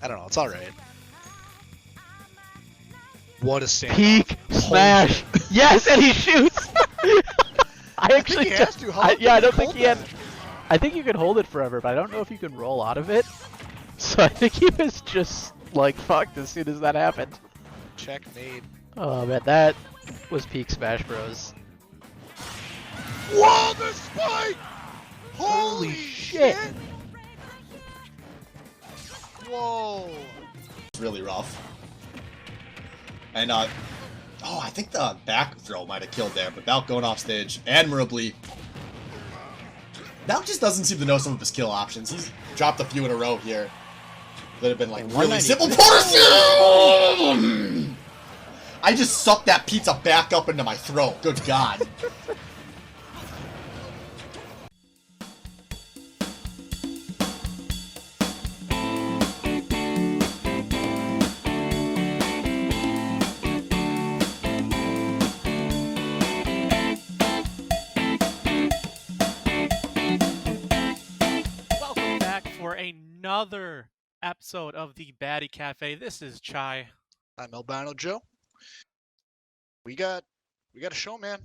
I don't know. It's all right. What a standoff. Peak smash. Yes, and he shoots. I actually think he has to. How long yeah, I can don't you think hold he had. that? I think you can hold it forever, but I don't know if you can roll out of it. So I think he was just like fucked as soon as that happened. Checkmate. Oh man, that was peak Smash Bros. Whoa, the spike! Holy shit! Whoa. It's really rough. And, I think the back throw might have killed there, but Valk going off stage admirably. Valk just doesn't seem to know some of his kill options. He's dropped a few in a row here that have been, like, really simple. I just sucked that pizza back up into my throat. Good God. Welcome back for another episode of the Baddy Cafe. This is Chai. I'm Albino Joe. We got a show, man.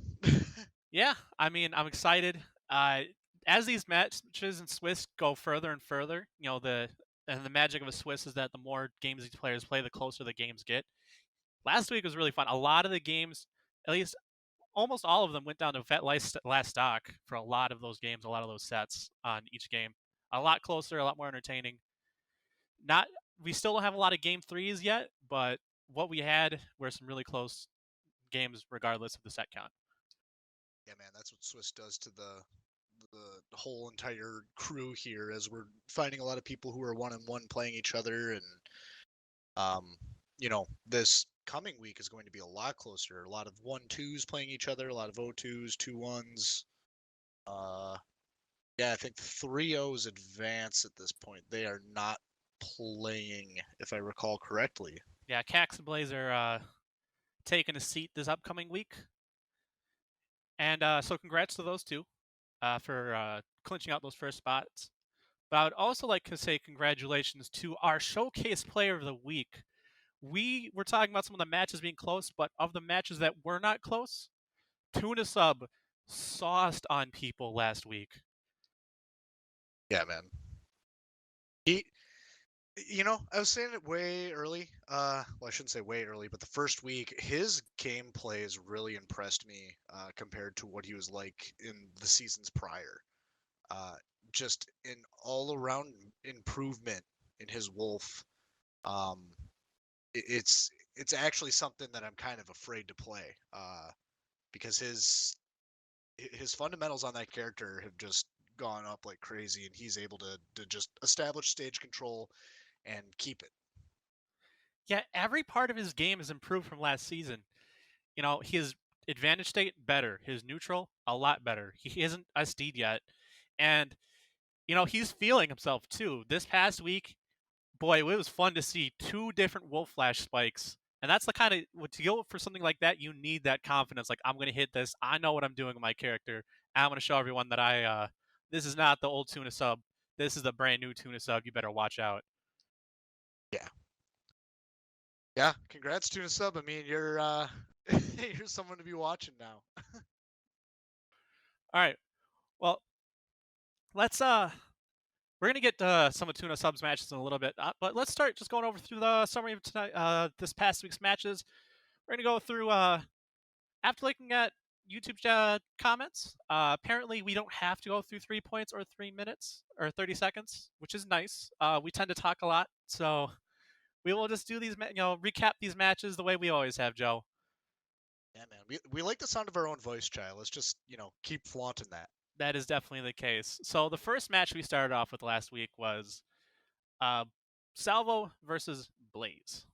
Yeah, I mean, I'm excited. As these matches in Swiss go further and further, you know, the magic of a Swiss is that the more games these players play, the closer the games get. Last week was really fun. A lot of the games, at least almost all of them, went down to last stock for a lot of those games, a lot of those sets on each game. A lot closer, a lot more entertaining. We still don't have a lot of game threes yet, but what we had were some really close games regardless of the set count. Yeah, man, that's what Swiss does to the whole entire crew here, as we're finding a lot of people who are 1-on-1 playing each other, and this coming week is going to be a lot closer. A lot of 1-2s playing each other, a lot of 0-2s, 2-1s. Yeah, I think 3-0s advance at this point. They are not playing, if I recall correctly. Yeah, Cacts and Blaze are taking a seat this upcoming week. And so congrats to those two for clinching out those first spots. But I would also like to say congratulations to our Showcase Player of the Week. We were talking about some of the matches being close, but of the matches that were not close, Tuna Sub sauced on people last week. Yeah, man. I was saying it way early. Well, I shouldn't say way early, but the first week, his gameplay has really impressed me compared to what he was like in the seasons prior. Just an all-around improvement in his Wolf. It's actually something that I'm kind of afraid to play because his fundamentals on that character have just gone up like crazy, and he's able to just establish stage control and keep it. Yeah, every part of his game has improved from last season. You know, his advantage state better, his neutral a lot better. He isn't SD'd yet, and he's feeling himself too. This past week, boy, it was fun to see 2 different Wolf Flash spikes, and that's the kind of to go for something like that. You need that confidence. Like, I'm going to hit this. I know what I'm doing with my character. I'm going to show everyone that this is not the old Tuna Sub. This is the brand new Tuna Sub. You better watch out. Yeah, congrats Tuna Sub. I mean, you're you're someone to be watching now. All right. Well, let's we're gonna get some of Tuna Sub's matches in a little bit, but let's start just going over through the summary of tonight, this past week's matches. We're gonna go through after looking at YouTube comments. Apparently, we don't have to go through 3 points or 3 minutes or 30 seconds, which is nice. We tend to talk a lot, so we will just do these, recap these matches the way we always have, Joe. Yeah, man. We like the sound of our own voice, child. Let's just, keep flaunting that. That is definitely the case. So the first match we started off with last week was Salvo versus Blaze.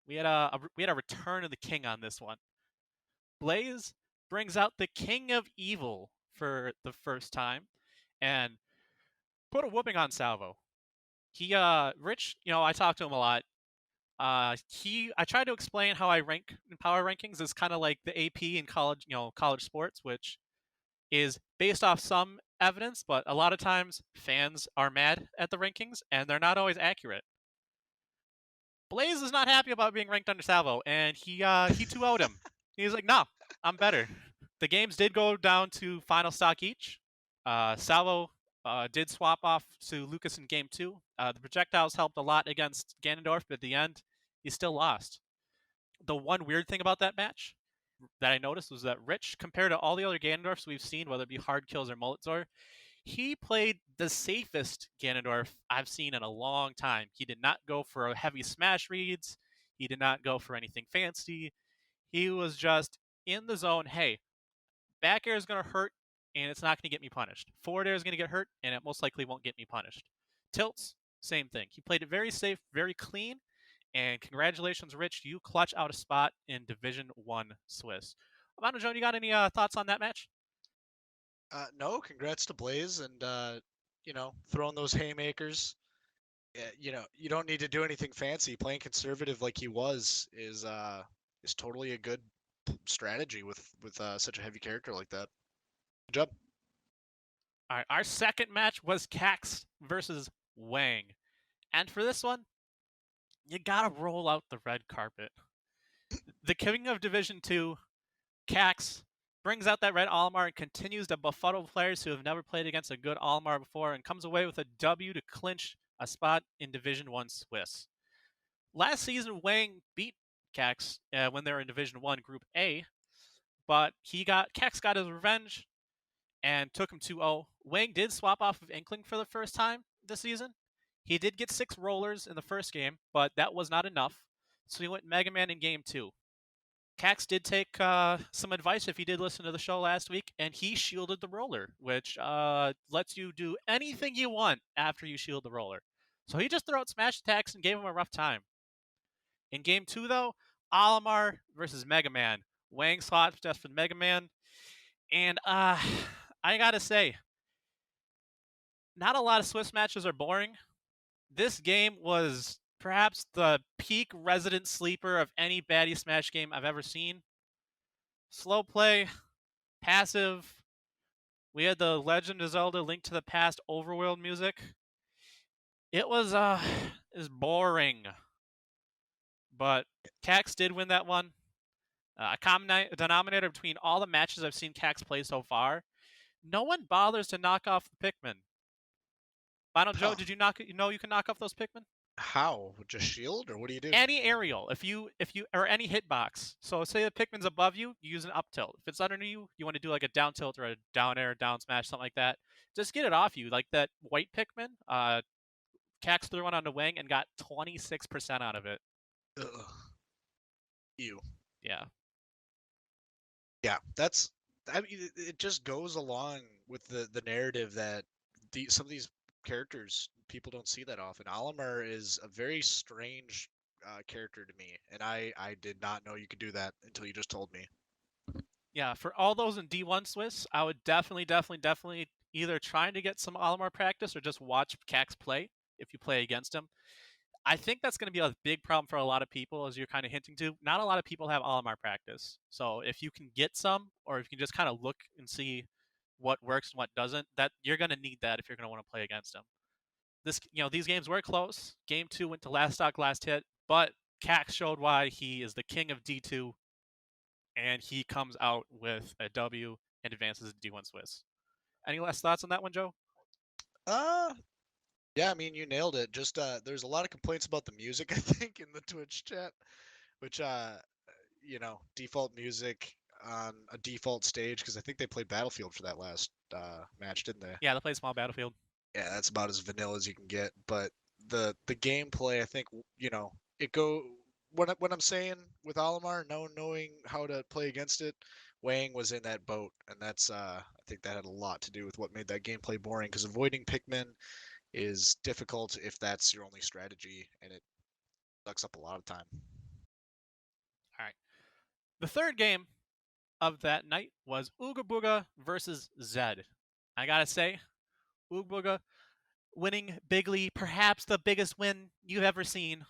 We had a return of the king on this one. Blaze brings out the King of Evil for the first time and put a whooping on Salvo. He Rich, I talked to him a lot. I tried to explain how I rank in power rankings. It's kind of like the AP in college, college sports, which is based off some evidence, but a lot of times fans are mad at the rankings and they're not always accurate. Blaze is not happy about being ranked under Salvo, and he 2-0'd him. He's like, no, I'm better. The games did go down to final stock each. Salvo did swap off to Lucas in game 2. The projectiles helped a lot against Ganondorf, but at the end, he still lost. The one weird thing about that match that I noticed was that Rich, compared to all the other Ganondorfs we've seen, whether it be Hard Kills or Molitzor, he played the safest Ganondorf I've seen in a long time. He did not go for heavy smash reads. He did not go for anything fancy. He was just in the zone. Hey, back air is going to hurt, and it's not going to get me punished. Forward air is going to get hurt, and it most likely won't get me punished. Tilts, same thing. He played it very safe, very clean, and congratulations, Rich. You clutch out a spot in Division 1 Swiss. Amano Joan, you got any thoughts on that match? No, congrats to Blaze and throwing those haymakers. You don't need to do anything fancy. Playing conservative like he was is totally a good strategy with such a heavy character like that. Good job. All right, our second match was Cacts versus Wang. And for this one, you gotta roll out the red carpet. The king of Division 2, Cacts, brings out that red Olimar and continues to befuddle players who have never played against a good Olimar before and comes away with a W to clinch a spot in Division 1 Swiss. Last season, Wang beat Cacts when they were in Division 1 Group A, but Cacts got his revenge and took him 2-0. Wang did swap off of Inkling for the first time this season. He did get 6 rollers in the first game, but that was not enough, so he went Mega Man in game 2. Cacts did take some advice if he did listen to the show last week, and he shielded the roller, which lets you do anything you want after you shield the roller. So he just threw out smash attacks and gave him a rough time. In game 2, though, Olimar versus Mega Man. Wang slots just for Mega Man, and I gotta say, not a lot of Swiss matches are boring. This game was perhaps the peak resident sleeper of any Baddy Smash game I've ever seen. Slow play, passive. We had the Legend of Zelda Link to the Past overworld music. It was boring. But Cacts did win that one. A common denominator between all the matches I've seen Cacts play so far, no one bothers to knock off the Pikmin. Final Joe, did you you can knock off those Pikmin? How? Just shield, or what do you do? Any aerial, if you or any hitbox. So say the Pikmin's above you, you use an up tilt. If it's under you, you want to do like a down tilt or a down air, down smash, something like that. Just get it off you. Like that white Pikmin, Cacts threw one onto Wang and got 26% out of it. Ugh. Ew. Yeah. Yeah, it just goes along with the narrative that some of these characters people don't see that often. Olimar is a very strange character to me, and I did not know you could do that until you just told me. Yeah, for all those in D1 Swiss, I would definitely either trying to get some Olimar practice or just watch Cacts play if you play against him. I think that's going to be a big problem for a lot of people, as you're kind of hinting to. Not a lot of people have Olimar practice. So if you can get some, or if you can just kind of look and see what works and what doesn't, that you're going to need that if you're going to want to play against him. These games were close. Game 2 went to last stock, last hit, but Cacts showed why he is the king of D2, and he comes out with a W and advances to D1 Swiss. Any last thoughts on that one, Joe? Yeah, I mean, you nailed it. Just there's a lot of complaints about the music, I think, in the Twitch chat, which default music on a default stage, because I think they played Battlefield for that last match, didn't they? Yeah, they played small Battlefield. Yeah, that's about as vanilla as you can get. But the gameplay, I think, what I'm saying with Olimar, knowing how to play against it, Wang was in that boat, and that's I think that had a lot to do with what made that gameplay boring, because avoiding Pikmin is difficult if that's your only strategy, and it sucks up a lot of time. All right. The third game of that night was Ooga Booga versus Zed. I gotta say, Ooga Booga winning bigly, perhaps the biggest win you've ever seen.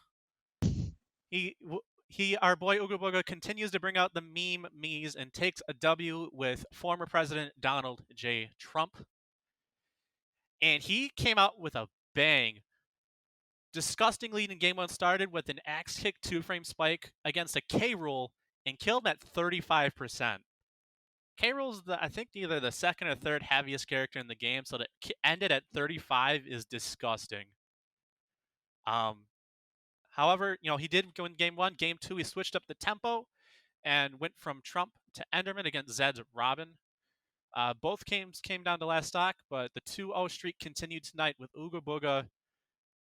Our boy Ooga Booga continues to bring out the meme me's and takes a W with former President Donald J. Trump. And he came out with a bang. disgusting lead in game 1 started with an axe kick 2-frame spike against a K-Rool and killed him at 35%. K-Rool's I think either the second or third heaviest character in the game, so to ended at 35 is disgusting. However, he did go in game 1. Game 2, he switched up the tempo and went from Trump to Enderman against Zed's Robin. Both games came down to last stock, but the 2-0 streak continued tonight with Ooga Booga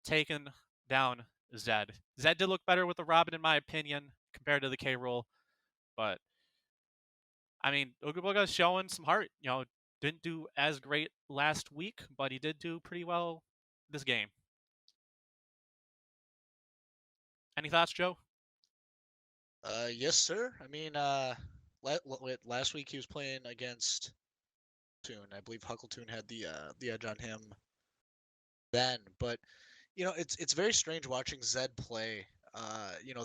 taking down Zed. Zed did look better with the Robin, in my opinion, compared to the K-Rool, but I mean, Ooga Booga's showing some heart. Didn't do as great last week, but he did do pretty well this game. Any thoughts, Joe? Yes, sir. I mean, last week he was playing against Toon. I believe Huckleton had the edge on him then, but it's very strange watching Zed play.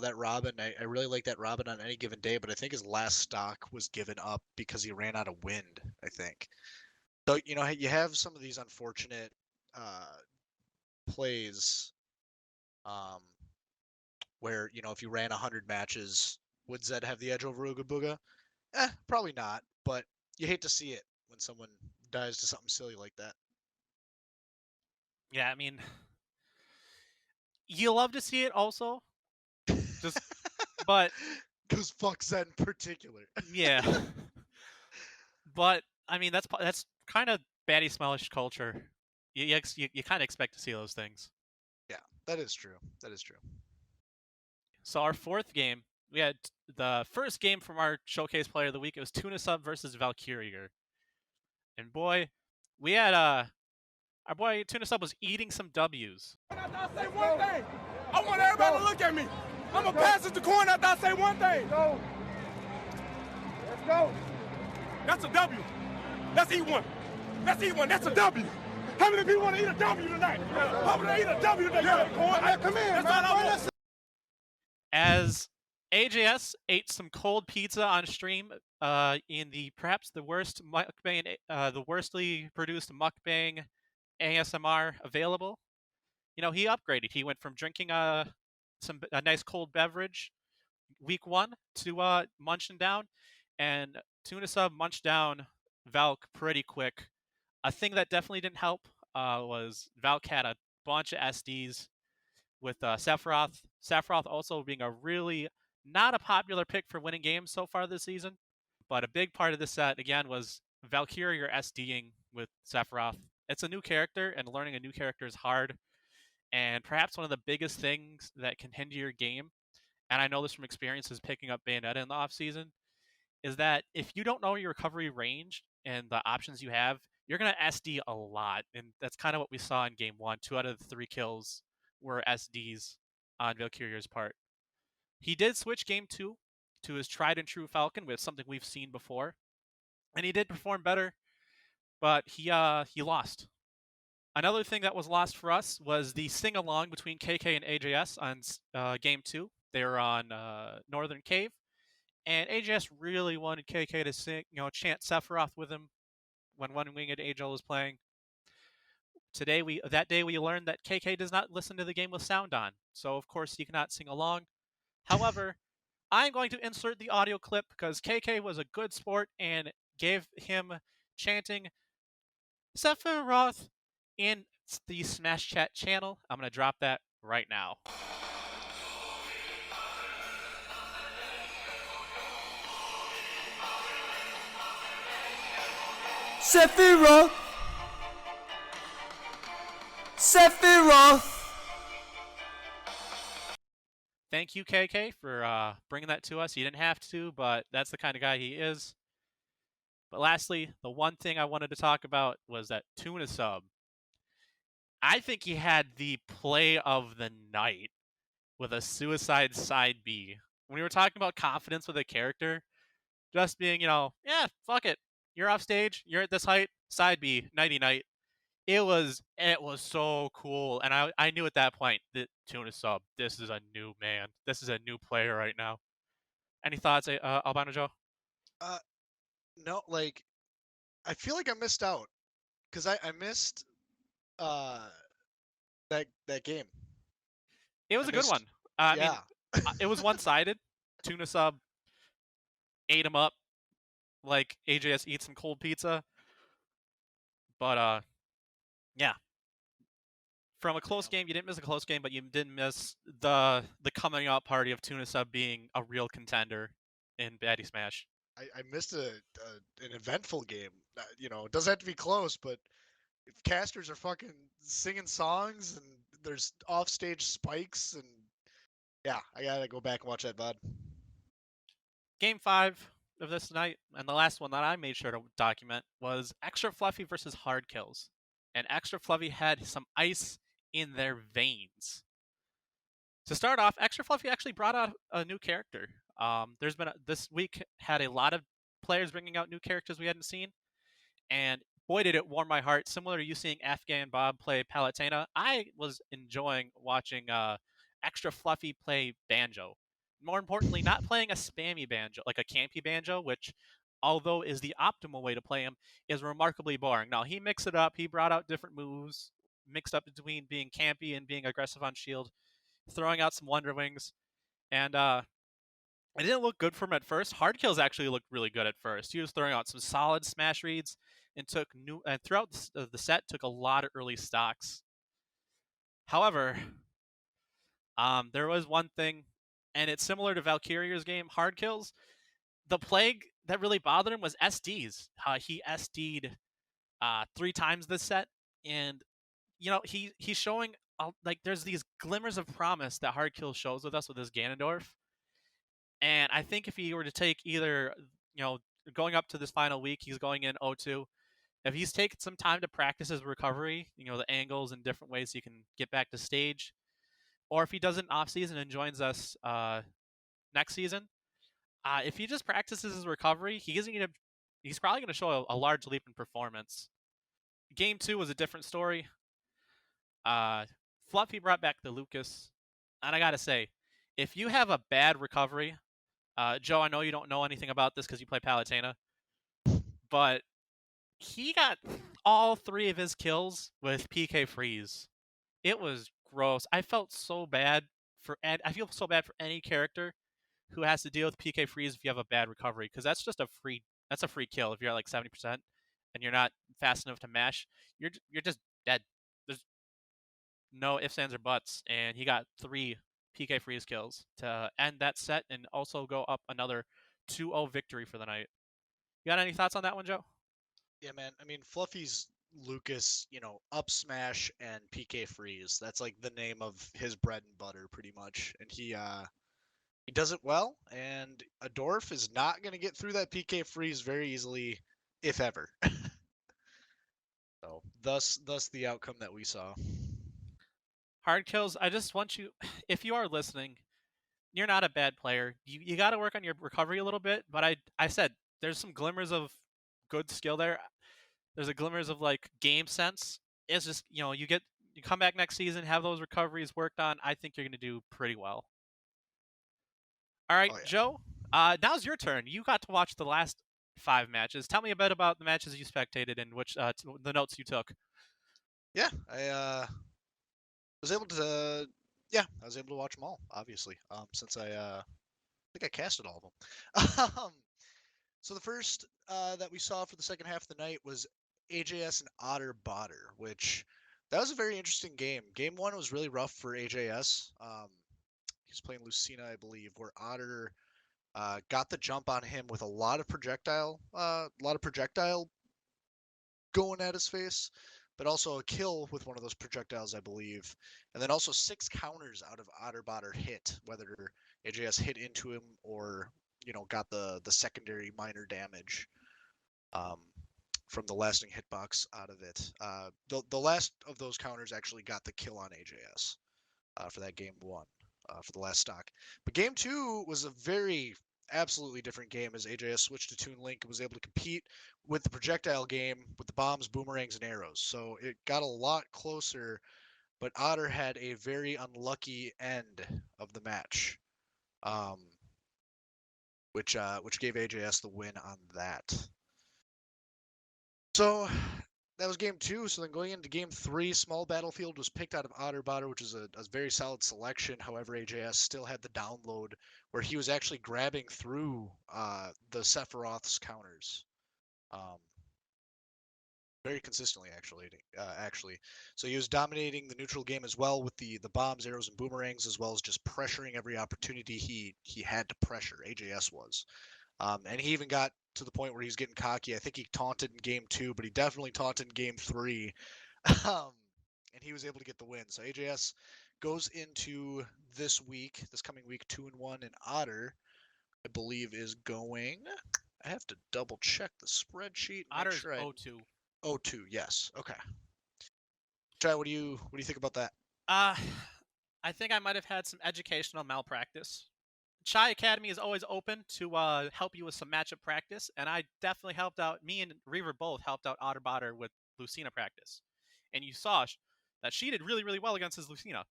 That Robin, I really like that Robin on any given day, but I think his last stock was given up because he ran out of wind, I think. So, you have some of these unfortunate plays where, if you ran 100 matches, would Zed have the edge over Ooga Booga? Probably not, but you hate to see it when someone dies to something silly like that. Yeah, I mean, you love to see it also. But because fuck Zed in particular. Yeah. But I mean, that's kind of Baddy Smash culture. You kind of expect to see those things. Yeah, that is true. That is true. So our fourth game, we had the first game from our showcase player of the week. It was Tuna Sub versus Valkyrier. And boy, we had our boy Tuna Sub was eating some W's. I'll say one thing. I want everybody to look at me. I'm going to pass it to Corn after I say one thing. Let's go. That's a W. Let's eat one. Let's eat one. That's a W. How many people want to eat a W tonight? How many eat a W tonight? Yeah. Corn? Come in. That's all I want. As AJS ate some cold pizza on stream in perhaps the worst mukbang, the worstly produced mukbang ASMR available. He upgraded. He went from drinking a nice cold beverage week 1 to munching down, and Tuna Sub munched down Valk pretty quick. A thing that definitely didn't help was Valk had a bunch of SDs with Sephiroth. Sephiroth also being a really not a popular pick for winning games so far this season. But a big part of this set, again, was Valkyrier SDing with Sephiroth. It's a new character, and learning a new character is hard. And perhaps one of the biggest things that can hinder your game, and I know this from experience is picking up Bayonetta in the offseason, is that if you don't know your recovery range and the options you have, you're going to SD a lot. And that's kind of what we saw in game 1. 2 out of the 3 kills were SDs on Valkyrier's part. He did switch game 2 to his tried and true Falcon with something we've seen before. And he did perform better, but he lost. Another thing that was lost for us was the sing-along between KK and AJS on game 2. They were on Northern Cave, and AJS really wanted KK to sing, chant Sephiroth with him when One Winged Angel was playing. That day we learned that KK does not listen to the game with sound on, so of course he cannot sing along. However, I'm going to insert the audio clip because KK was a good sport and gave him chanting Sephiroth in the Smash Chat channel. I'm going to drop that right now. Sephiroth! Sephiroth! Thank you, KK, for bringing that to us. You didn't have to, but that's the kind of guy he is. But lastly, the one thing I wanted to talk about was that Tuna Sub. I think he had the play of the night with a suicide side B. When we were talking about confidence with a character, just being, yeah, fuck it. You're off stage. You're at this height. Side B, nighty night. It was so cool, and I knew at that point that Tuna Sub, this is a new man. This is a new player right now. Any thoughts, Albano Joe? No, I feel like I missed out because I missed that game. It was I a good missed- one. I mean, yeah. it was one-sided. Tuna Sub ate him up like AJS eats some cold pizza. But yeah. From a close game, you didn't miss a close game, but you didn't miss the coming out party of Tuna Sub being a real contender in Baddy Smash. I missed an eventful game. You know, it doesn't have to be close, but if casters are fucking singing songs and there's offstage spikes and yeah, I gotta go back and watch that VOD. Game 5 of this night, and the last one that I made sure to document, was Extra Fluffy versus Hard Kills. And Extra Fluffy had some ice in their veins. To start off, Extra Fluffy actually brought out a new character. There's been this week had a lot of players bringing out new characters we hadn't seen, and boy did it warm my heart. Similar to you seeing Afghan Bob play Palutena, I was enjoying watching Extra Fluffy play Banjo. More importantly, not playing a spammy banjo, like a campy banjo, which, although is the optimal way to play him, is remarkably boring. Now, he mixed it up. He brought out different moves, mixed up between being campy and being aggressive on shield, throwing out some Wonder Wings, and it didn't look good for him at first. Hard Kills actually looked really good at first. He was throwing out some solid smash reads and throughout the set took a lot of early stocks. However, there was one thing, and it's similar to Valkyrier's game, Hard Kills. The plague that really bothered him was SDs. He SD'd 3 times this set, and you know he's showing like there's these glimmers of promise that Hard Kills shows with us with his Ganondorf. And I think if he were to take either, going up to this final week, he's going in 0-2. If he's taken some time to practice his recovery, the angles and different ways he can get back to stage, or if he does it in off season and joins us next season, if he just practices his recovery, he's probably going to show a large leap in performance. Game 2 was a different story. Fluffy brought back the Lucas, and I gotta say, if you have a bad recovery, Joe, I know you don't know anything about this because you play Palutena, but he got all 3 of his kills with PK freeze. It was gross. I felt so bad I feel so bad for any character who has to deal with PK freeze if you have a bad recovery, because that's a free kill. If you're at like 70% and you're not fast enough to mash, you're just dead. There's no ifs, ands, or buts, and he got 3 PK freeze kills to end that set and also go up another 2-0 victory for the night. You got any thoughts on that one, Joe? Yeah, man. I mean, Fluffy's Lucas, up smash and PK freeze. That's like the name of his bread and butter, pretty much. And he does it well. And Adorf is not going to get through that PK freeze very easily, if ever. So, thus the outcome that we saw. Hard Kills, I just want you, if you are listening, you're not a bad player. You got to work on your recovery a little bit, but I said there's some glimmers of good skill there. There's a glimmers of like game sense. It's just, you come back next season, have those recoveries worked on. I think you're going to do pretty well. All right, Oh, yeah. Joe, now's your turn. You got to watch the last 5 matches. Tell me a bit about the matches you spectated and which the notes you took. Yeah, I was able to. Yeah, I was able to watch them all, obviously. Since I think I casted all of them. So the first that we saw for the second half of the night was AJS and Otter Botter, which that was a very interesting game. Game 1 was really rough for AJS. He was playing Lucina, I believe, where Otter got the jump on him with a lot of projectile going at his face, but also a kill with one of those projectiles, I believe, and then also 6 counters out of Otter Botter hit, whether AJS hit into him or got the secondary minor damage from the lasting hitbox out of it. The last of those counters actually got the kill on AJS for that game 1 for the last stock. But game 2 was a very absolutely different game as AJS switched to Toon Link and was able to compete with the projectile game with the bombs, boomerangs, and arrows. So it got a lot closer, but Otter had a very unlucky end of the match, which gave AJS the win on that. So that was game 2. So then going into game 3, Small Battlefield was picked out of Otterbotter, which is a very solid selection. However, AJS still had the download where he was actually grabbing through the Sephiroth's counters. Very consistently, actually. So he was dominating the neutral game as well with the bombs, arrows, and boomerangs, as well as just pressuring every opportunity he had to pressure. AJS was. And he even got to the point where he's getting cocky. I think he taunted in game 2, but he definitely taunted in game 3. And he was able to get the win. So AJS goes into this coming week, 2-1, and Otter, I believe, is going. I have to double check the spreadsheet. Otter's sure 0-2. 0-2, yes. Okay. Chai, what do you think about that? I think I might have had some educational malpractice. Chai Academy is always open to help you with some matchup practice, and I definitely helped out. Me and Reaver both helped out Otterbotter with Lucina practice, and you saw that she did really, really well against his Lucina.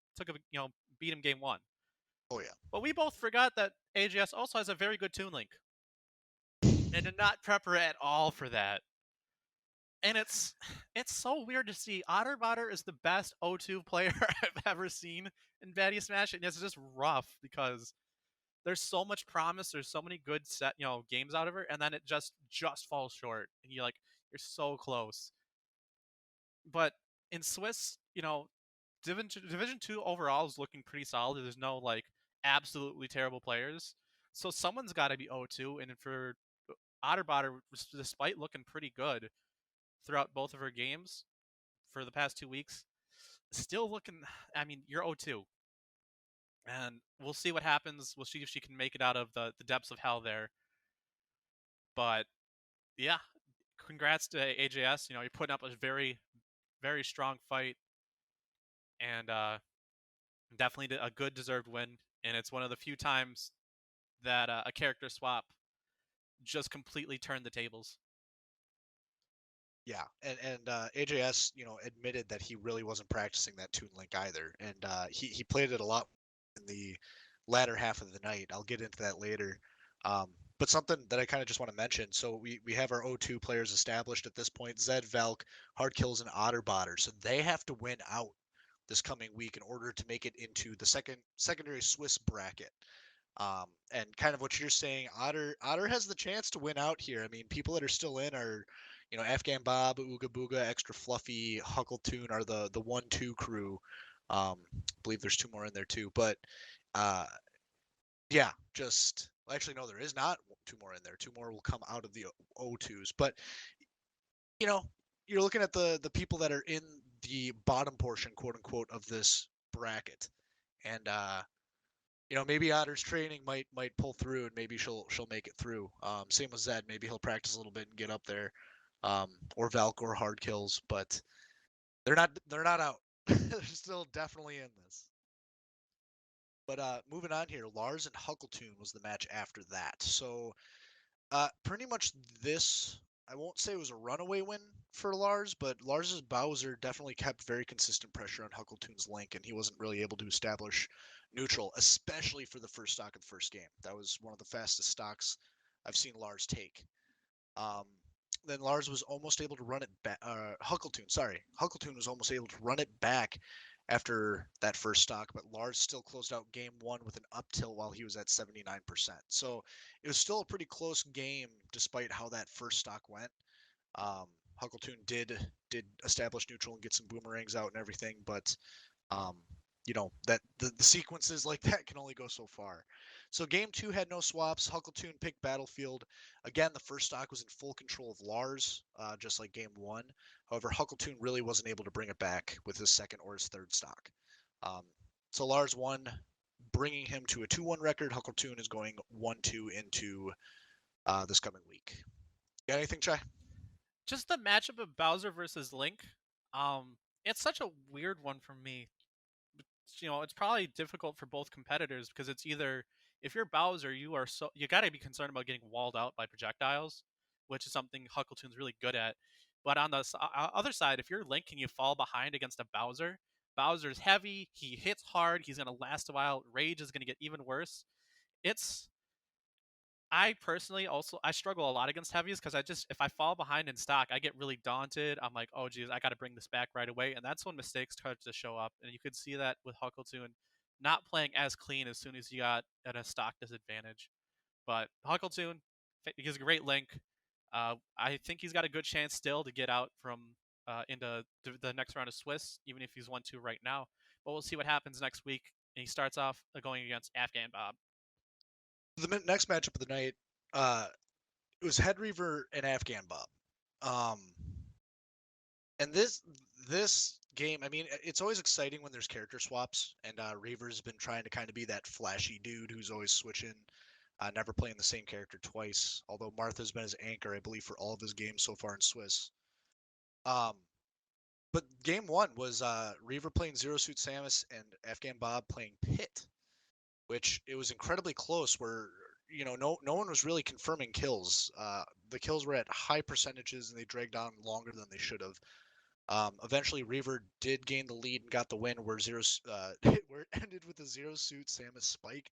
Beat him game 1. Oh yeah. But we both forgot that AGS also has a very good Toon Link, and did not prep her at all for that. And it's so weird to see. Otterbotter is the best O2 player I've ever seen in Baddy Smash, and it's just rough because there's so much promise. There's so many good games out of her, and then it just falls short. And you're so close. But in Swiss, Division 2 overall is looking pretty solid. There's no absolutely terrible players, so someone's got to be O2. And for Otterbotter, despite looking pretty good throughout both of her games for the past 2 weeks, still looking. I mean, you're 0-2, and we'll see what happens. We'll see if she can make it out of the depths of hell there. But yeah, congrats to AJS. You're putting up a very, very strong fight, and definitely a good deserved win. And it's one of the few times that a character swap just completely turned the tables. Yeah, and AJS, admitted that he really wasn't practicing that Toon Link either, and he played it a lot in the latter half of the night. I'll get into that later. But something that I kind of just want to mention. So we have our O2 players established at this point: Zed, Valk, Hardkills, and Otterbotter. So they have to win out this coming week in order to make it into the secondary Swiss bracket. And kind of what you're saying, Otter has the chance to win out here. I mean, people that are still in are, Afghan Bob, Ooga Booga, Extra Fluffy, Huckletune are the 1-2 crew. I believe there's 2 more in there too, but yeah, actually no, there is not 2 more in there. 2 more will come out of the O2s, but you're looking at the people that are in the bottom portion, quote unquote, of this bracket, and maybe Otter's training might pull through, and maybe she'll make it through. Same with Zed. Maybe he'll practice a little bit and get up there, or Valk or Hardkills, but they're not out. They're still definitely in this. But moving on here, Lars and Huckletune was the match after that. So pretty much this, I won't say it was a runaway win for Lars, but Lars's Bowser definitely kept very consistent pressure on Huckletune's Link, and he wasn't really able to establish neutral, especially for the first stock of the first game. That was one of the fastest stocks I've seen Lars take. Then Lars was almost able to run it back. Huckletune was almost able to run it back after that first stock, but Lars still closed out game 1 with an up tilt while he was at 79%. So it was still a pretty close game despite how that first stock went. Huckletune did establish neutral and get some boomerangs out and everything, but that the sequences like that can only go so far. So game 2 had no swaps. Huckletune picked Battlefield. Again, the first stock was in full control of Lars, just like game 1. However, Huckletune really wasn't able to bring it back with his second or his third stock. So Lars won, bringing him to a 2-1 record. Huckletune is going 1-2 into this coming week. Got anything, Chai? Just the matchup of Bowser versus Link. It's such a weird one for me. It's probably difficult for both competitors because it's either, if you're Bowser, you got to be concerned about getting walled out by projectiles, which is something Huckletune's really good at. But on the other side, if you're Link and you fall behind against a Bowser's heavy, he hits hard, he's going to last a while, Rage is going to get even worse. It's I personally also I struggle a lot against heavies because if I fall behind in stock, I get really daunted. I'm like, oh geez, I got to bring this back right away, and that's when mistakes start to show up. And you could see that with Huckleton not playing as clean as soon as he got at a stock disadvantage. But Huckleton, he's a great link. I think he's got a good chance still to get out from into the next round of Swiss, even if he's 1-2 right now. But we'll see what happens next week. And he starts off going against Afghan Bob. The next matchup of the night, it was Head Reaver and Afghan Bob. And this game, I mean, it's always exciting when there's character swaps, and Reaver's been trying to kind of be that flashy dude who's always switching, never playing the same character twice. Although Martha's been his anchor, I believe, for all of his games so far in Swiss. But game one was Reaver playing Zero Suit Samus and Afghan Bob playing Pit, which it was incredibly close. Where no one was really confirming kills. The kills were at high percentages and they dragged on longer than they should have. Eventually, Reaver did gain the lead and got the win, where where it ended with a Zero Suit Samus spike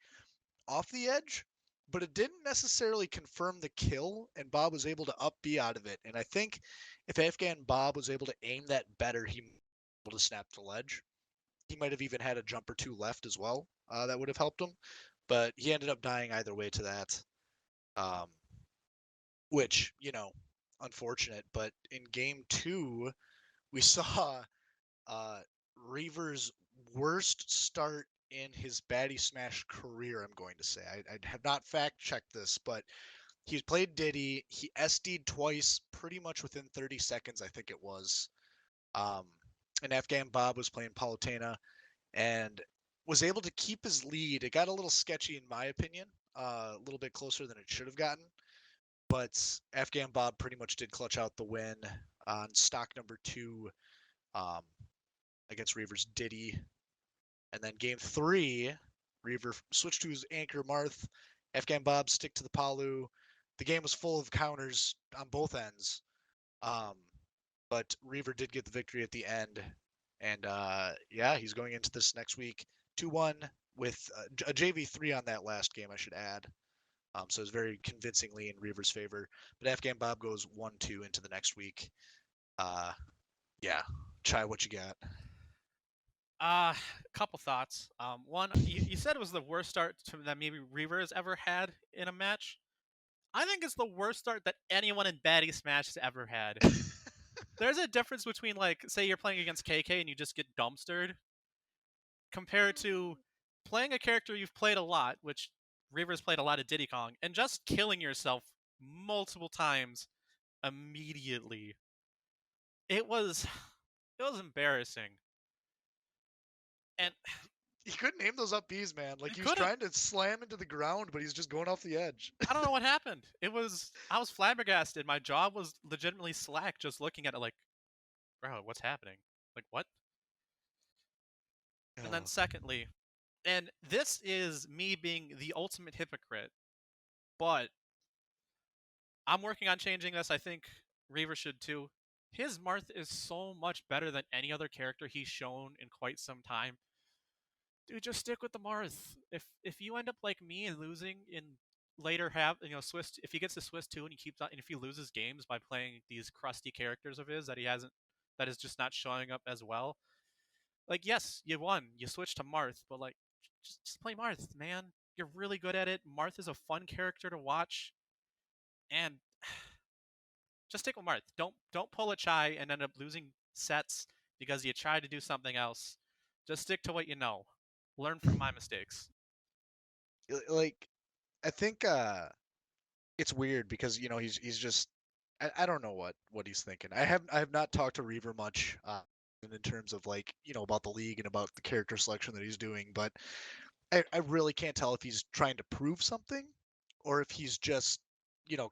off the edge, but it didn't necessarily confirm the kill, and Bob was able to up B out of it. And I think if Afghan Bob was able to aim that better, he might be able to snap the ledge. He might have even had a jump or two left as well. That would have helped him, but he ended up dying either way to that. Which, unfortunate. But in game two, we saw Reaver's worst start in his Baddy Smash career, I'm going to say. I have not fact checked this, but he's played Diddy. He SD'd twice pretty much within 30 seconds, I think it was. And Afghan Bob was playing Palutena and was able to keep his lead. It got a little sketchy, in my opinion, a little bit closer than it should have gotten. But Afghan Bob pretty much did clutch out the win on stock number 2 against Reaver's Diddy. And then game 3, Reaver switched to his anchor Marth. Afghan Bob stick to the Palu. The game was full of counters on both ends. But Reaver did get the victory at the end. And he's going into this next week 2-1 with a JV3 on that last game, I should add. So it's very convincingly in Reaver's favor. But Afghan Bob goes 1-2 into the next week. Chai, what you got? A couple thoughts. One, you said it was the worst start that maybe Reaver has ever had in a match. I think it's the worst start that anyone in Baddy Smash has ever had. There's a difference between, like, say you're playing against KK and you just get dumpstered, compared to playing a character you've played a lot, which Reaver's played a lot of Diddy Kong, and just killing yourself multiple times immediately. It was embarrassing. And he couldn't aim those up Bs, man. Like, he was couldn't. trying to slam into the ground, but he's just going off the edge. I don't know what happened. I was flabbergasted. My jaw was legitimately slack just looking at it like, bro, what's happening? Like, what? And then secondly, and this is me being the ultimate hypocrite, but I'm working on changing this. I think Reaver should too. His Marth is so much better than any other character he's shown in quite some time. Dude, just stick with the Marth. If you end up like me and losing in later Swiss, if he gets to Swiss 2 and he keeps on, and if he loses games by playing these crusty characters of his that is just not showing up as well, like, yes, you won, you switched to Marth, but like, just play Marth, man. You're really good at it. Marth is a fun character to watch, and just stick with Marth. Don't pull a Chai and end up losing sets because you tried to do something else. Just stick to what you know. Learn from my mistakes. Like, I think it's weird because he's just I don't know what he's thinking. I have not talked to Reaver much in terms of, like, about the league and about the character selection that he's doing, but I really can't tell if he's trying to prove something or if he's just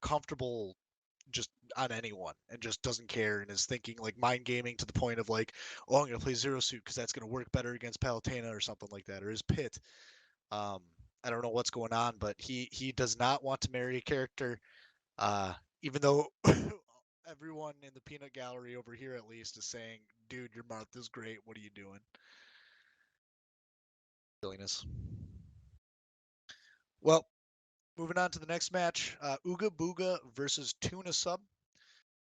comfortable just on anyone and just doesn't care and is thinking, like, mind gaming to the point of, like, oh, I'm gonna play Zero Suit because that's gonna work better against Palutena or something like that, or his Pit. I don't know what's going on, but he does not want to marry a character, even though everyone in the peanut gallery over here at least is saying, dude, your mouth is great, what are you doing? Silliness. Well, Moving on to the next match, Ooga Booga versus Tuna Sub.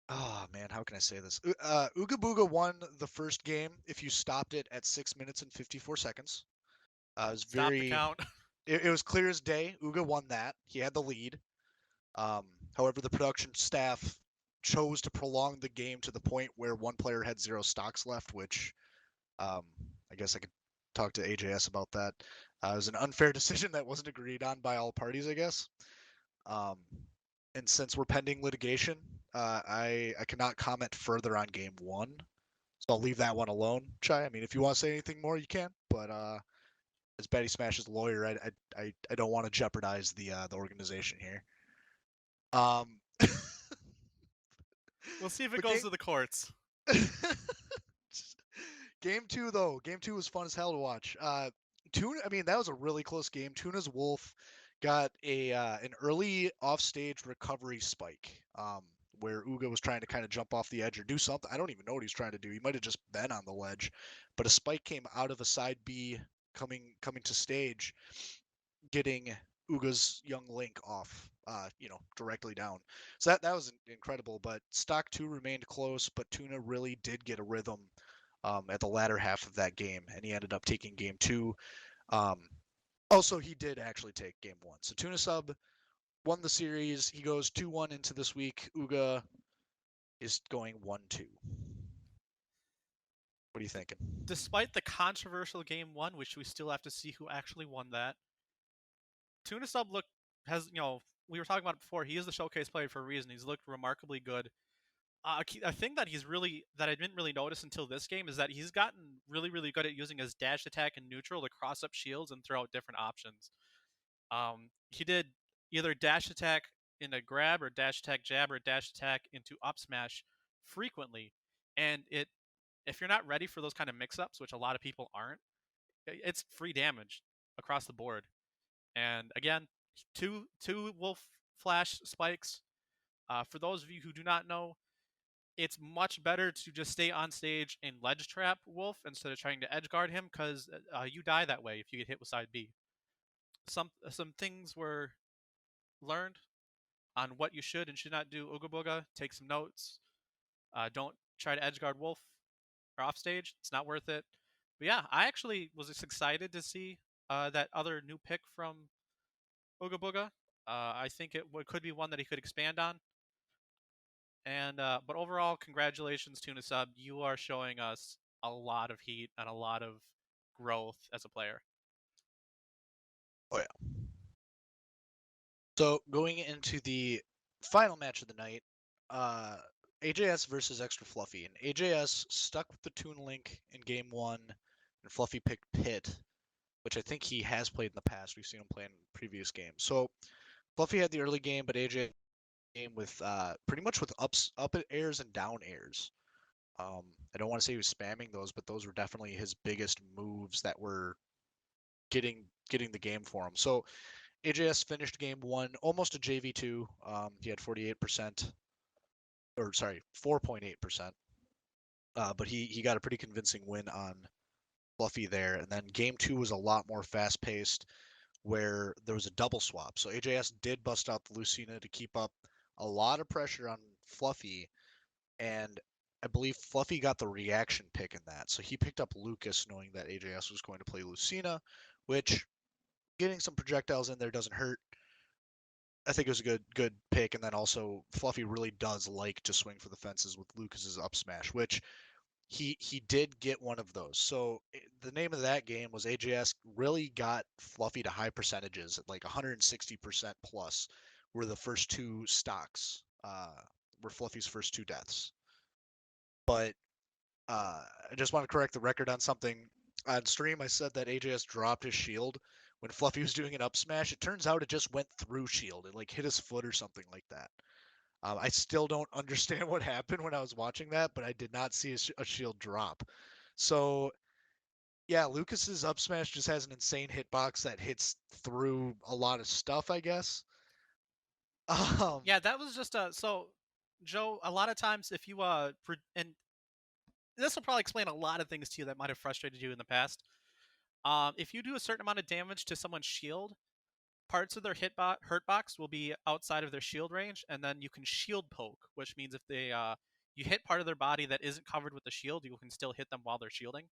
Oh man, how can I say this? Ooga Booga won the first game if you stopped it at 6 minutes and 54 seconds. It was Stop the count. It was clear as day. Ooga won that. He had the lead. However, the production staff chose to prolong the game to the point where one player had 0 stocks left, which I guess I could talk to AJS about that. It was an unfair decision that wasn't agreed on by all parties, I guess. And since we're pending litigation, I cannot comment further on game 1. So I'll leave that one alone, Chai. I mean, if you want to say anything more, you can. But as Baddy Smash's lawyer, I don't want to jeopardize the organization here. We'll see if it But goes to the courts. Game 2 though, game 2 was fun as hell to watch. Tuna, I mean, that was a really close game. Tuna's Wolf got an early offstage recovery spike, where Uga was trying to kind of jump off the edge or do something. I don't even know what he's trying to do. He might have just been on the ledge, but a spike came out of a side B coming to stage, getting Uga's young Link off, directly down. So that was incredible. But stock 2 remained close, but Tuna really did get a rhythm at the latter half of that game, and he ended up taking game 2. Also, he did actually take game 1. So Tuna Sub won the series. He goes 2-1 into this week. Uga is going 1-2. What are you thinking? Despite the controversial game 1, which we still have to see who actually won that, Tuna Sub we were talking about it before. He is the showcase player for a reason. He's looked remarkably good. A thing that I didn't really notice until this game is that he's gotten really, really good at using his dash attack and neutral to cross up shields and throw out different options. He did either dash attack into grab or dash attack jab or dash attack into up smash frequently, and if you're not ready for those kind of mix-ups, which a lot of people aren't, it's free damage across the board. And again, two wolf flash spikes. For those of you who do not know, it's much better to just stay on stage and ledge trap Wolf instead of trying to edge guard him, because you die that way if you get hit with side B. Some things were learned on what you should and should not do. Ooga Booga, take some notes. Don't try to edge guard Wolf or off stage. It's not worth it. But yeah, I actually was just excited to see that other new pick from Ooga Booga. I think it could be one that he could expand on. And but overall, congratulations, Tuna Sub. You are showing us a lot of heat and a lot of growth as a player. Oh yeah. So going into the final match of the night, AJS versus Extra Fluffy, and AJS stuck with the Toon Link in game 1, and Fluffy picked Pit, which I think he has played in the past. We've seen him play in previous games. So Fluffy had the early game, but AJ game with pretty much with up airs and down airs. I don't want to say he was spamming those, but those were definitely his biggest moves that were getting the game for him. So AJS finished game 1 almost a JV2. He had 48%, or sorry, 4.8%. But he got a pretty convincing win on Fluffy there. And then game 2 was a lot more fast paced, where there was a double swap. So AJS did bust out the Lucina to keep up a lot of pressure on Fluffy, and I believe Fluffy got the reaction pick in that. So he picked up Lucas knowing that AJS was going to play Lucina, which getting some projectiles in there doesn't hurt. I think it was a good pick. And then also Fluffy really does like to swing for the fences with Lucas's up smash, which he did get one of those. So the name of that game was AJS really got Fluffy to high percentages at like 160% plus were the first 2 stocks, were Fluffy's first 2 deaths. But I just want to correct the record on something. On stream, I said that AJS dropped his shield when Fluffy was doing an up smash. It turns out it just went through shield. It like hit his foot or something like that. I still don't understand what happened when I was watching that, but I did not see a shield drop. So, yeah, Lucas's up smash just has an insane hitbox that hits through a lot of stuff, I guess. Yeah, that was just so Joe, a lot of times if you and this will probably explain a lot of things to you that might have frustrated you in the past. If you do a certain amount of damage to someone's shield, parts of their hurt box will be outside of their shield range, and then you can shield poke, which means if they you hit part of their body that isn't covered with the shield, you can still hit them while they're shielding.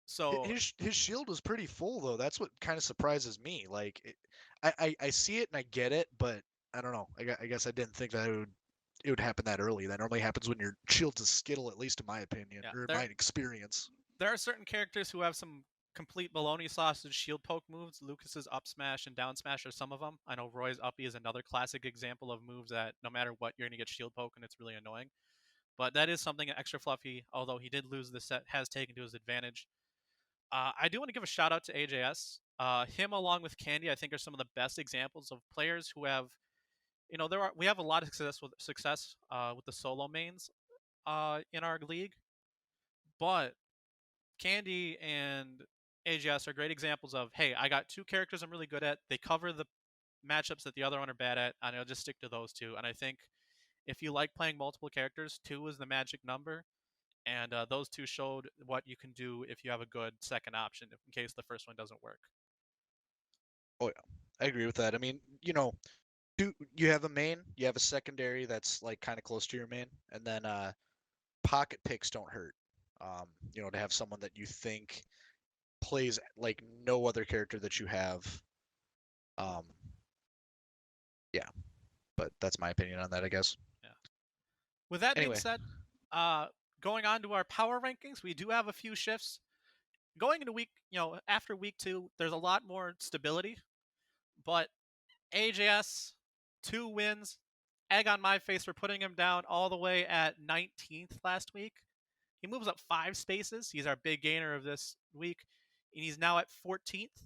So His shield was pretty full though. That's what kind of surprises me. Like, I see it and I get it, but I don't know. I guess I didn't think that it would happen that early. That normally happens when your shield's a skittle, at least in my opinion, Yeah, or in my experience. there are certain characters who have some complete baloney sausage shield poke moves. Lucas's up smash and down smash are some of them. I know Roy's uppy is another classic example of moves that no matter what, you're going to get shield poke, and it's really annoying. But that is something that Extra Fluffy, although he did lose this set, has taken to his advantage. I do want to give a shout out to AJS. Him along with Candy, I think, are some of the best examples of players who have, we have a lot of success with the solo mains in our league, but Candy and AJS are great examples of, hey, I got two characters I'm really good at. They cover the matchups that the other one are bad at, and I'll just stick to those two. And I think if you like playing multiple characters, 2 is the magic number. And those two showed what you can do if you have a good second option in case the first one doesn't work. Oh yeah, I agree with that. I mean, you have a main, you have a secondary that's like kind of close to your main, and then pocket picks don't hurt. To have someone that you think plays like no other character that you have. Yeah, but that's my opinion on that, I guess. Yeah. With that being Anyway. said, going on to our power rankings, we do have a few shifts. Going into after week 2, there's a lot more stability, but AJS, 2 wins, egg on my face for putting him down all the way at 19th last week. He moves up 5 spaces. He's our big gainer of this week, and he's now at 14th.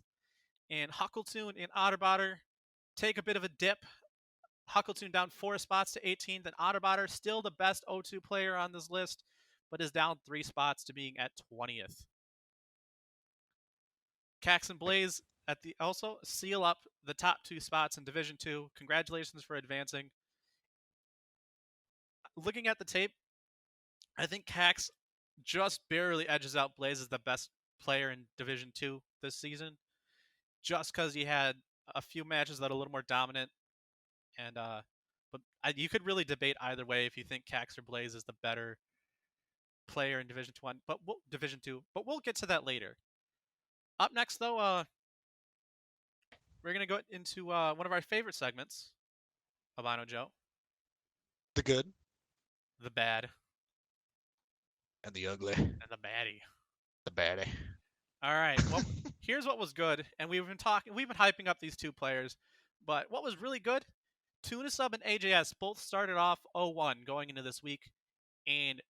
And Huckletune and Otterbotter take a bit of a dip. Huckletune down 4 spots to 18th, and Otterbotter still the best O2 player on this list, but is down 3 spots to being at 20th. Cacts and Blaze also seal up the top 2 spots in Division 2. Congratulations for advancing. Looking at the tape, I think Cacts just barely edges out Blaze as the best player in Division 2 this season, just because he had a few matches that are a little more dominant. And you could really debate either way if you think Cacts or Blaze is the better player in Division 2, but we'll get to that later. Up next, though, we're going to go into one of our favorite segments, Albino Joe. The good. The bad. And the ugly. And the baddie. The baddie. All right. Well, here's what was good, and we've been hyping up these 2 players, but what was really good, Tunisub and AJS both started off 0-1 going into this week and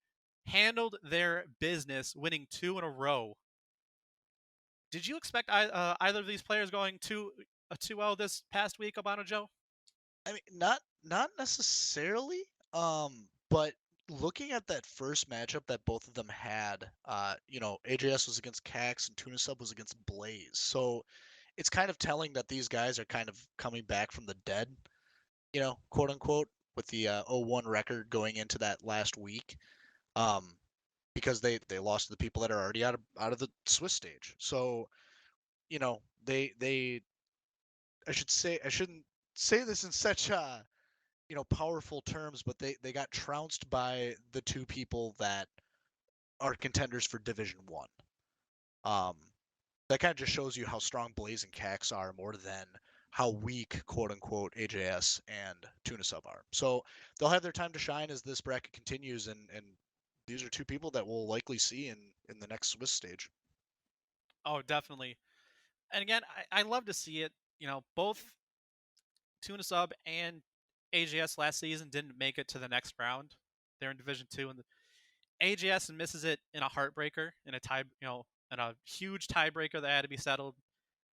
handled their business, winning 2 in a row. Did you expect either of these players going 2-0 this past week, Albino Joe? I mean, not necessarily. But looking at that first matchup that both of them had, AJS was against Cacts and Tunisub was against Blaze. So it's kind of telling that these guys are kind of coming back from the dead, quote unquote, with the 0-1 record going into that last week. Because they lost to the people that are already out of the Swiss stage. So, they I shouldn't say this in such powerful terms, but they got trounced by the 2 people that are contenders for Division 1. That kind of just shows you how strong Blaze and Cacts are more than how weak, quote unquote, AJS and Tunisub are. So they'll have their time to shine as this bracket continues, and these are 2 people that we'll likely see in the next Swiss stage. Oh, definitely. And again, I love to see it. Both Tunisub and AJS last season didn't make it to the next round. They're in Division 2, and AJS misses it in a heartbreaker, in a huge tiebreaker that had to be settled.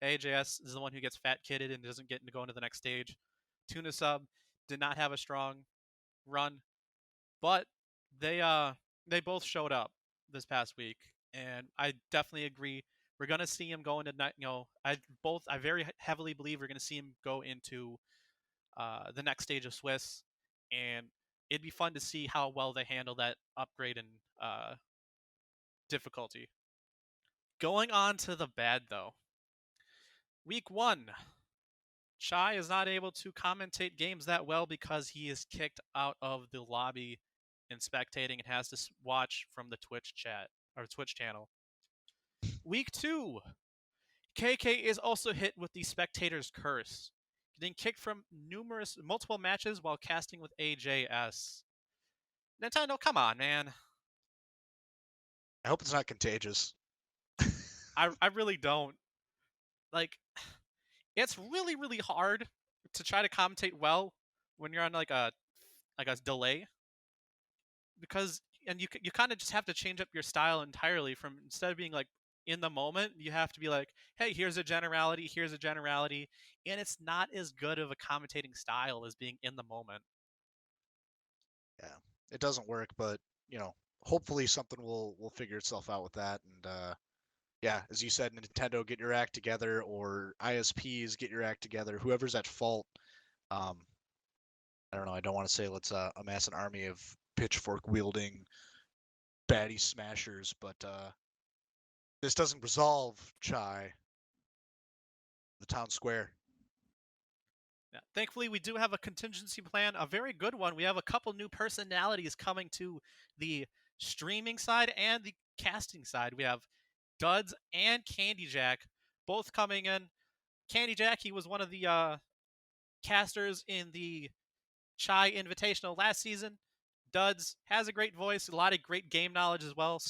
AJS is the one who gets fat kidded and doesn't get to go into the next stage. Tunisub did not have a strong run, but they both showed up this past week, and I definitely agree. We're gonna see him go into I very heavily believe we're gonna see him go into the next stage of Swiss, and it'd be fun to see how well they handle that upgrade and difficulty. Going on to the bad though. Week 1, Chai is not able to commentate games that well because he is kicked out of the lobby and spectating and has to watch from the Twitch chat or Twitch channel. Week 2. KK is also hit with the spectator's curse, getting kicked from multiple matches while casting with AJS. Nintendo, come on, man. I hope it's not contagious. I really don't. Like, it's really, really hard to try to commentate well when you're on like a delay, because you kind of just have to change up your style entirely. From instead of being like in the moment, you have to be like, hey, here's a generality, and it's not as good of a commentating style as being in the moment. Yeah, it doesn't work, but hopefully something will figure itself out with that. And yeah, as you said, Nintendo, get your act together, or ISPs, get your act together. Whoever's at fault, I don't know. I don't want to say let's amass an army of pitchfork wielding Baddy Smashers, but this doesn't resolve Chai, the town square. Yeah. Thankfully, we do have a contingency plan, a very good one. We have a couple new personalities coming to the streaming side and the casting side. We have Duds and Candy Jack both coming in. Candy Jack, he was one of the casters in the Chai Invitational last season. Duds has a great voice, a lot of great game knowledge as well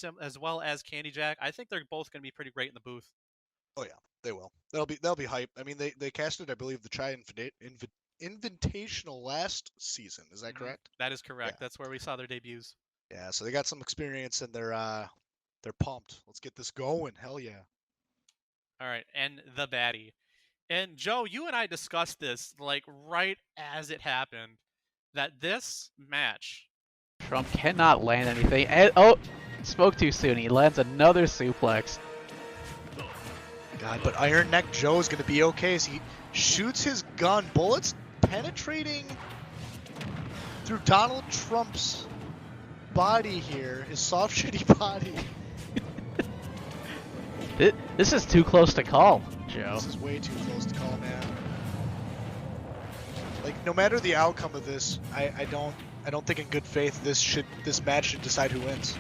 as Candy Jack. I think they're both going to be pretty great in the booth. Oh yeah, they will. They'll be hype. I mean, they casted, I believe, the Chai Invitational last season. Is that correct? That is correct. Yeah. That's where we saw their debuts. Yeah, so they got some experience and they're pumped. Let's get this going. Hell yeah. All right, and the baddie. And Joe, you and I discussed this like right as it happened, that this match, Trump cannot land anything. And, spoke too soon. He lands another suplex. God, but Iron Neck Joe is going to be okay as he shoots his gun. Bullets penetrating through Donald Trump's body here, his soft, shitty body. This is too close to call, Joe. This is way too close to call, man. Like, no matter the outcome of this, I don't think in good faith this match should decide who wins.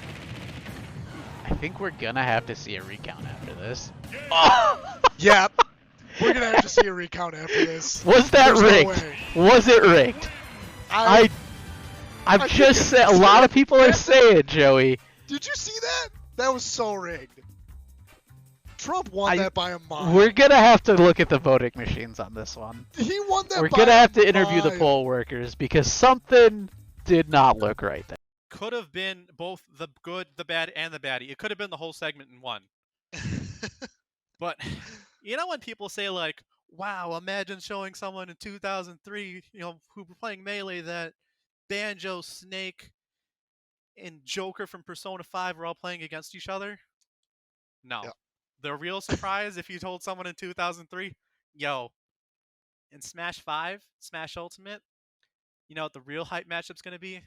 I think we're gonna have to see a recount after this. Yeah, we're gonna have to see a recount after this. Was that There's rigged? No Was it rigged? I've just said, a lot of people are saying, Joey. Did you see that? That was so rigged. Trump won that by a mile. We're gonna have to look at the voting machines on this one. He won that. We're gonna have to interview the poll workers because something did not look right there. could have been both the good, the bad, and the baddie. It could have been the whole segment in one. But you know when people say like, "Wow, imagine showing someone in 2003, who were playing Melee that Banjo, Snake, and Joker from Persona 5 were all playing against each other?" No. Yep. The real surprise if you told someone in 2003, in Smash 5, Smash Ultimate, you know what the real hype matchup's going to be?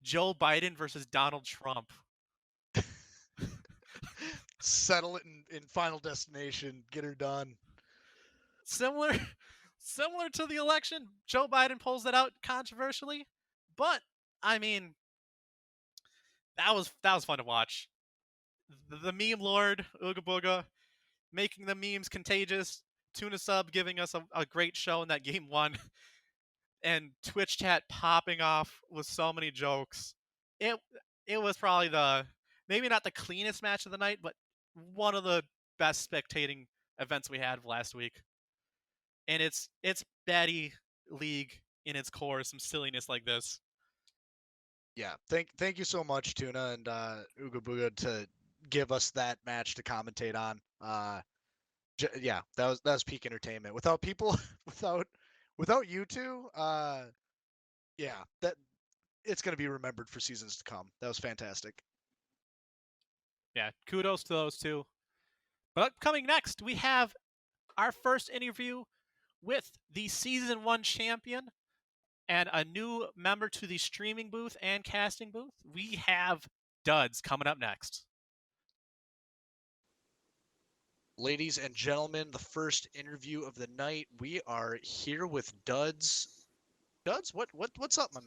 Joe Biden versus Donald Trump. Settle it in Final Destination. Get her done. Similar to the election, Joe Biden pulls that out controversially, but I mean, that was fun to watch. The meme lord Ooga Booga making the memes contagious. Tuna Sub giving us a great show in that game 1, and Twitch chat popping off with so many jokes. It was probably maybe not the cleanest match of the night, but one of the best spectating events we had last week. And it's Baddy League in its core, some silliness like this. Yeah, thank you so much, Tuna and Ooga Booga, to give us that match to commentate on. Yeah, that was peak entertainment. Without people, without you two, yeah, that it's gonna be remembered for seasons to come. That was fantastic. Yeah, kudos to those two. But coming next, we have our first interview with the Season 1 champion and a new member to the streaming booth and casting booth. We have Duds coming up next. Ladies and gentlemen, the first interview of the night. We are here with Duds. Duds, what's up, my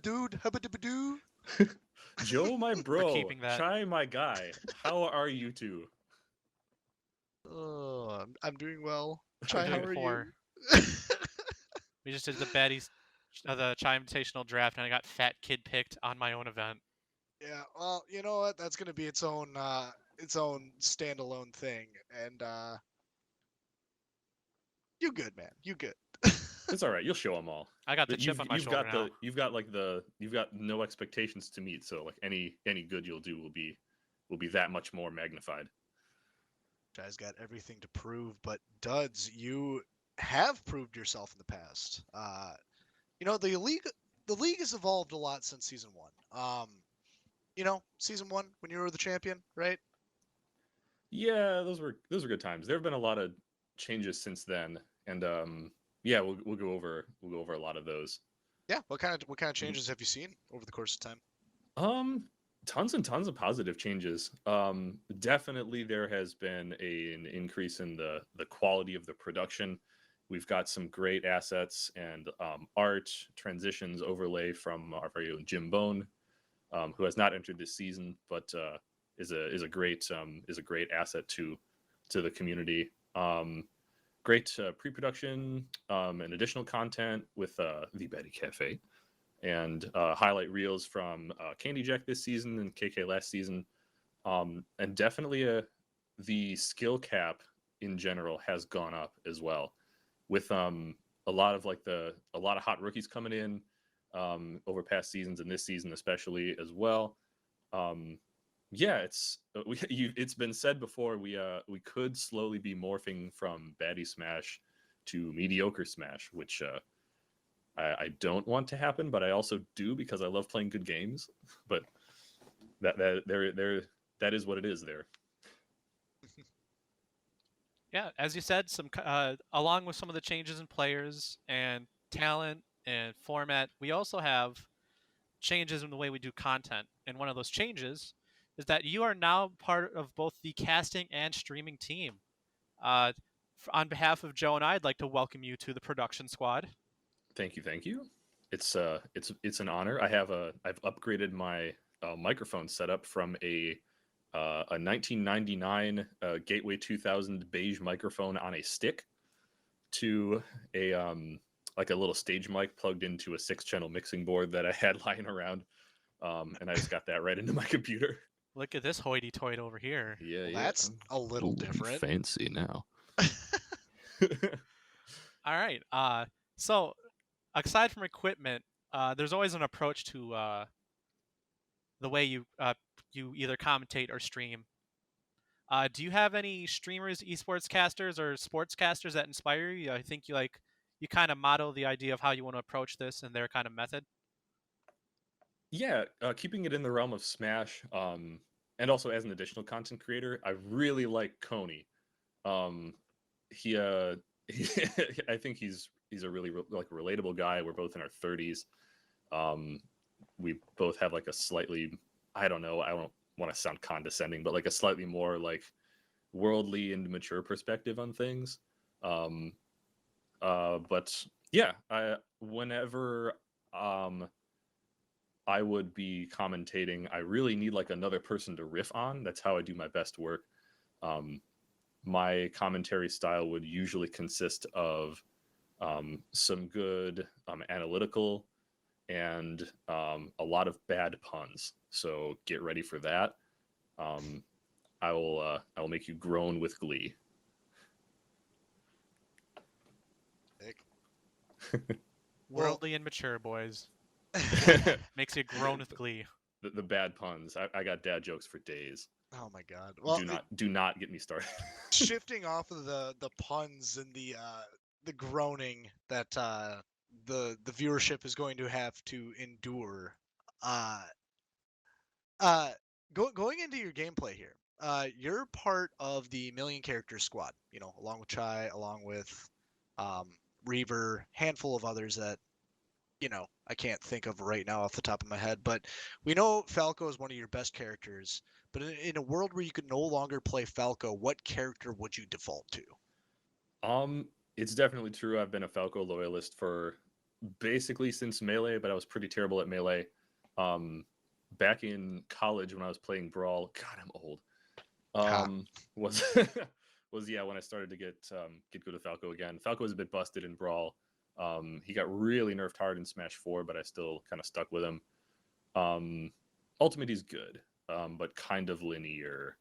dude? How about do? Joe, my bro, keeping that. Chai, my guy. How are you two? Oh, I'm doing well. We're Chai, how doing are four. you? We just did the Baddies, the Chai Invitational draft, and I got Fat Kid picked on my own event. Yeah, well, you know what? That's gonna be its own standalone thing, and you good, man. You good. It's all right. You'll show them all. I got the But chip on my shoulder now. you've got no expectations to meet. So like any good you'll do will be that much more magnified. Chai's got everything to prove, but Duds, you have proved yourself in the past. You know, the league has evolved a lot since season one. You know, season one when you were the champion, right? Yeah, those were good times. There have been a lot of changes since then, and yeah, we'll go over a lot of those. Yeah. What kind of changes have you seen over the course of time? Tons and tons of positive changes. Definitely there has been an increase in the quality of the production. We've got some great assets and art transitions overlay from our very own Jim Bone, who has not entered this season, but is a great asset to the community. Great pre-production and additional content with the Baddy Cafe, and highlight reels from Candy Jack this season and KK last season, and definitely the skill cap in general has gone up as well, with a lot of hot rookies coming in over past seasons and this season especially as well. Yeah, it's been said before, we could slowly be morphing from Baddy Smash to mediocre Smash, which I don't want to happen, but I also do because I love playing good games. But that is what it is there. Yeah, as you said, some along with some of the changes in players and talent and format, we also have changes in the way we do content. And one of those changes is that you are now part of both the casting and streaming team. On behalf of Joe and I, I'd like to welcome you to the production squad. Thank you. It's an honor. I've upgraded my microphone setup from a 1999 Gateway 2000 beige microphone on a stick to a like a little stage mic plugged into a 6-channel mixing board that I had lying around, and I just got that right into my computer. Look at this hoity-toity over here. Yeah, Well, yeah. that's a little different. Fancy now. All right. So aside from equipment, there's always an approach to the way you either commentate or stream. Do you have any streamers, esports casters, or sportscasters that inspire you? I think you kind of model the idea of how you want to approach this and their kind of method. Yeah, keeping it in the realm of Smash, and also as an additional content creator, I really like Coney. He I think he's a really relatable guy. We're both in our 30s. We both have like a slightly, I don't want to sound condescending, but like a slightly more like worldly and mature perspective on things. But yeah, whenever I would be commentating, I really need like another person to riff on. That's how I do my best work. My commentary style would usually consist of some good analytical and a lot of bad puns. So get ready for that. I will make you groan with glee. Worldly and mature, boys. Makes you groan with glee. The bad puns. I got dad jokes for days. Oh my god. Well, do not get me started. Shifting off of the puns and the groaning that the viewership is going to have to endure. Going into your gameplay here. You're part of the Million Character Squad, you know, along with Chai, along with Reaver, handful of others that, you know, I can't think of right now off the top of my head, but we know Falco is one of your best characters. But in a world where you could no longer play Falco, what character would you default to? It's definitely true. I've been a Falco loyalist for basically since Melee, but I was pretty terrible at Melee. Back in college when I was playing Brawl, God, I'm old. Was was yeah when I started to get good at Falco again. Falco was a bit busted in Brawl. He got really nerfed hard in Smash 4, but I still kind of stuck with him. Ultimate he's good, but kind of linear.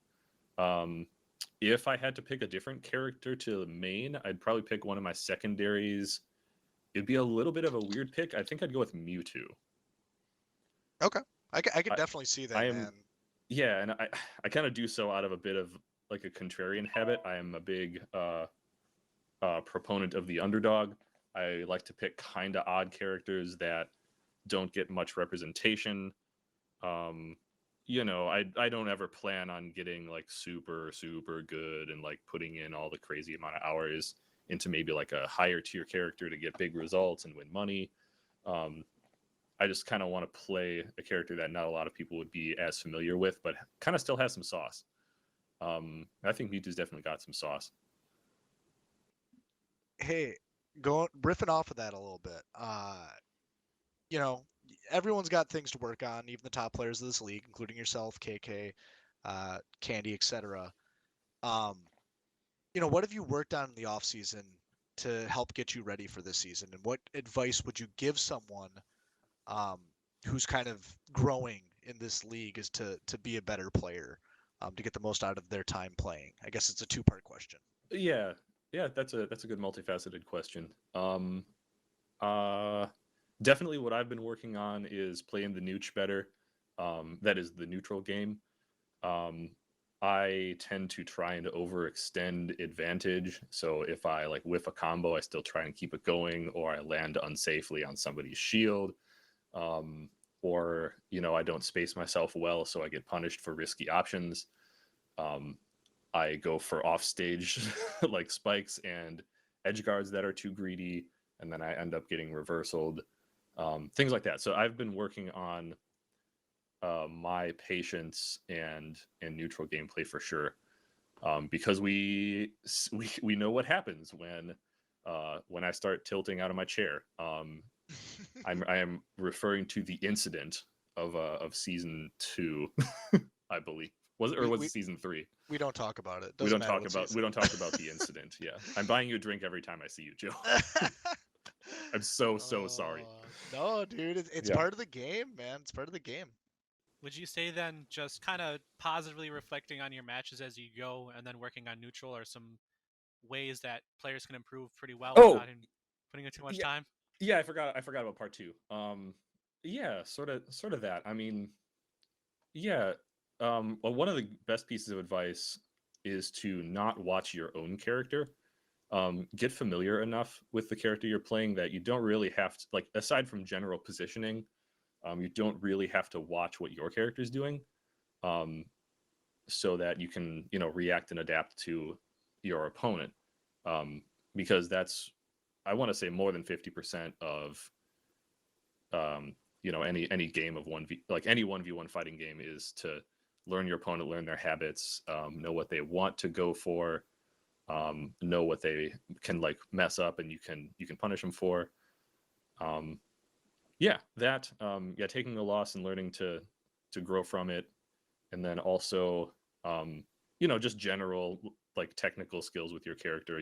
If I had to pick a different character to main, I'd probably pick one of my secondaries. It'd be a little bit of a weird pick. I think I'd go with Mewtwo. Okay, I could definitely see that, man. Yeah, and I kind of do so out of a bit of like a contrarian habit. I am a big proponent of the underdog. I like to pick kind of odd characters that don't get much representation. I don't ever plan on getting like super good and like putting in all the crazy amount of hours into maybe like a higher tier character to get big results and win money. I just kind of want to play a character that not a lot of people would be as familiar with, but kind of still has some sauce. I think Mewtwo's definitely got some sauce. Hey, riffing off of that a little bit. Everyone's got things to work on, even the top players of this league, including yourself, KK, Candy, etc. What have you worked on in the off season to help get you ready for this season? And what advice would you give someone who's kind of growing in this league is to be a better player, to get the most out of their time playing? I guess it's a two-part question. Yeah, that's a good multifaceted question. Definitely what I've been working on is playing the nooch better. That is the neutral game. I tend to try and overextend advantage. So if I like whiff a combo, I still try and keep it going, or I land unsafely on somebody's shield. Or, I don't space myself well, so I get punished for risky options. I go for offstage like spikes and edge guards that are too greedy, and then I end up getting reversaled. Things like that. So I've been working on my patience and neutral gameplay for sure, because we know what happens when I start tilting out of my chair. I am referring to the incident of season 2, I believe. Was it season 3? We don't talk about it. We don't talk about the incident. Yeah, I'm buying you a drink every time I see you, Joe. I'm so sorry. No, dude, it's part of the game, man. It's part of the game. Would you say then just kind of positively reflecting on your matches as you go and then working on neutral are some ways that players can improve pretty well without putting in too much time? Yeah, I forgot about part 2. Yeah, sort of that. I mean, yeah. Well, one of the best pieces of advice is to not watch your own character. Get familiar enough with the character you're playing that you don't really have to, like, aside from general positioning, you don't really have to watch what your character is doing, so that you can, react and adapt to your opponent. Because that's, I want to say, more than 50% of, any game of 1v, like any 1v1 fighting game, is to learn your opponent, learn their habits, know what they want to go for, know what they can like mess up, and you can punish them for. Taking a loss and learning to grow from it, and then also just general like technical skills with your character.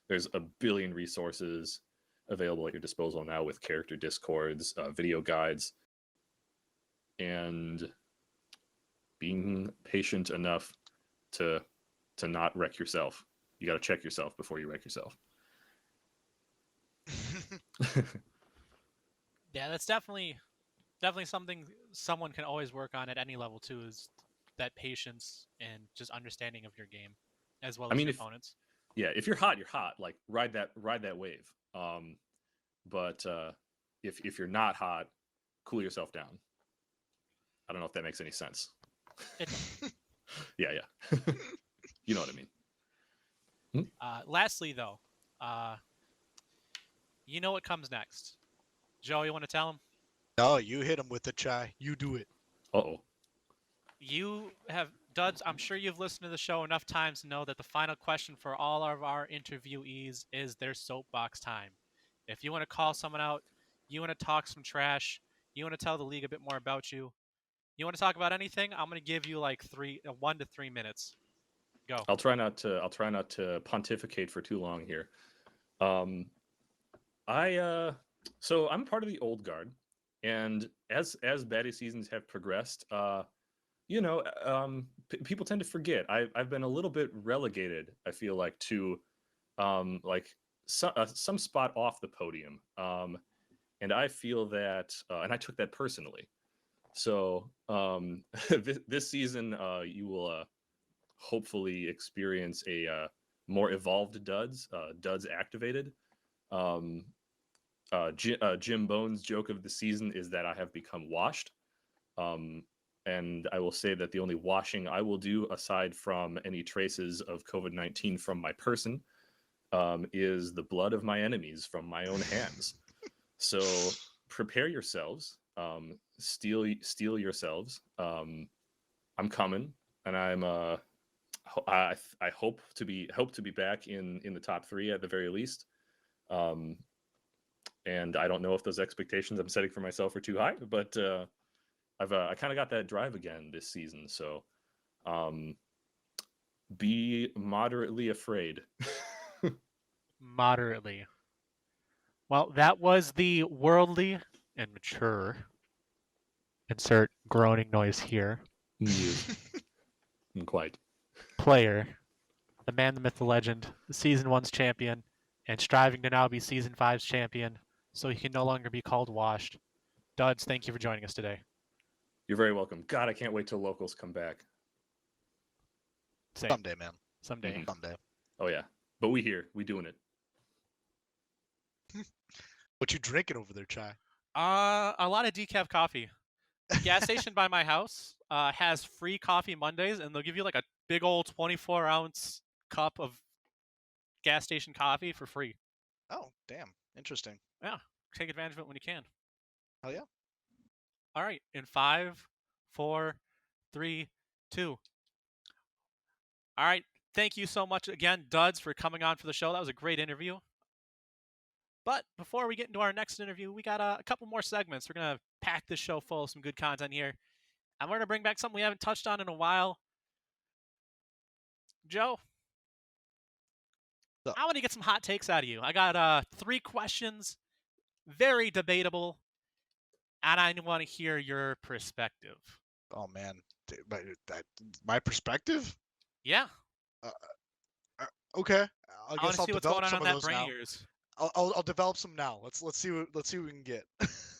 There's a billion resources available at your disposal now with character discords, video guides, and being patient enough to not wreck yourself. You got to check yourself before you wreck yourself. Yeah, that's definitely something someone can always work on at any level too, is that patience and just understanding of your game as well as your opponents. Yeah, if you're hot, you're hot. Like ride that wave. But if you're not hot, cool yourself down. I don't know if that makes any sense. Yeah. You know what I mean. Lastly, though, you know what comes next. Joe, you want to tell him? No, you hit him with the chai. You do it. Uh-oh. You have, Duds, I'm sure you've listened to the show enough times to know that the final question for all of our interviewees is their soapbox time. If you want to call someone out, you want to talk some trash, you want to tell the league a bit more about you, you want to talk about anything, I'm going to give you like 1 to 3 minutes. Go. I'll try not to pontificate for too long here. So I'm part of the old guard, and as Baddy seasons have progressed, people tend to forget. I've been a little bit relegated, I feel like, to like some spot off the podium, and I feel that, and I took that personally. So this season, you will hopefully experience a more evolved Duds, Duds activated. Jim Bones' joke of the season is that I have become washed. And I will say that the only washing I will do, aside from any traces of COVID-19 from my person, is the blood of my enemies from my own hands. So prepare yourselves, steel yourselves. I'm coming, and I hope to be back in the top 3 at the very least. And I don't know if those expectations I'm setting for myself are too high, but I kind of got that drive again this season. So be moderately afraid. Moderately. Well, that was the worldly and mature, insert groaning noise here, Quite. player, the man, the myth, the legend, the Season 1's champion, and striving to now be Season 5's champion, so he can no longer be called washed. Duds, thank you for joining us today. You're very welcome. God, I can't wait till locals come back. Same. Someday, man. Someday. Mhm. Someday. Oh yeah, but we doing it. What you drinking over there, Chai? A lot of decaf coffee. The gas station by my house has free coffee Mondays, and they'll give you like a big old 24-ounce cup of gas station coffee for free. Oh, damn. Interesting. Yeah, take advantage of it when you can. Hell yeah. All right, in 5, 4, 3, 2. All right, thank you so much again, Duds, for coming on for the show. That was a great interview. But before we get into our next interview, we got a couple more segments. We're going to pack this show full of some good content here. And we're going to bring back something we haven't touched on in a while. Joe, So- I want to get some hot takes out of you. I got 3 questions, very debatable, and I want to hear your perspective. Oh man. My perspective? Yeah, Okay. I want guess to I'll see what's develop going on some of that those brain now. of yours. I'll develop some now. Let's see what we can get.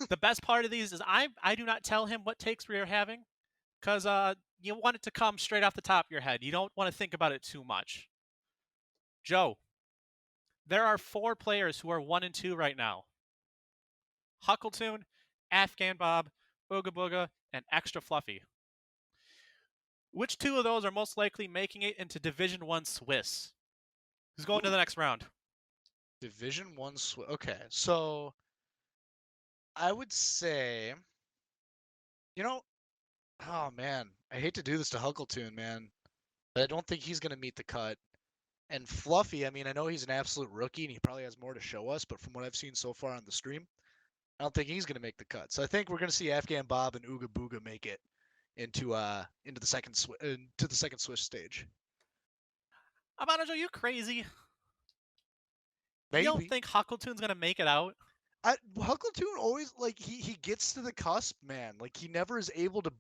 The best part of these is I do not tell him what takes we are having, because you want it to come straight off the top of your head. You don't want to think about it too much. Joe, there are 4 players who are 1 and 2 right now. Huckleton, Afghan Bob, Ooga Booga, and Extra Fluffy. Which 2 of those are most likely making it into Division 1 Swiss? Who's going to the next round? Division 1 Okay. So I would say, oh man, I hate to do this to Huckleton, man, but I don't think he's going to meet the cut. And Fluffy, I mean, I know he's an absolute rookie and he probably has more to show us, but from what I've seen so far on the stream, I don't think he's going to make the cut. So I think we're going to see Afghan Bob and Ooga Booga make it into the second Swiss stage. Abanajo, you crazy? Maybe. You don't think Huckleton's going to make it out? Huckleton always, like, he gets to the cusp, man. Like, he never is able to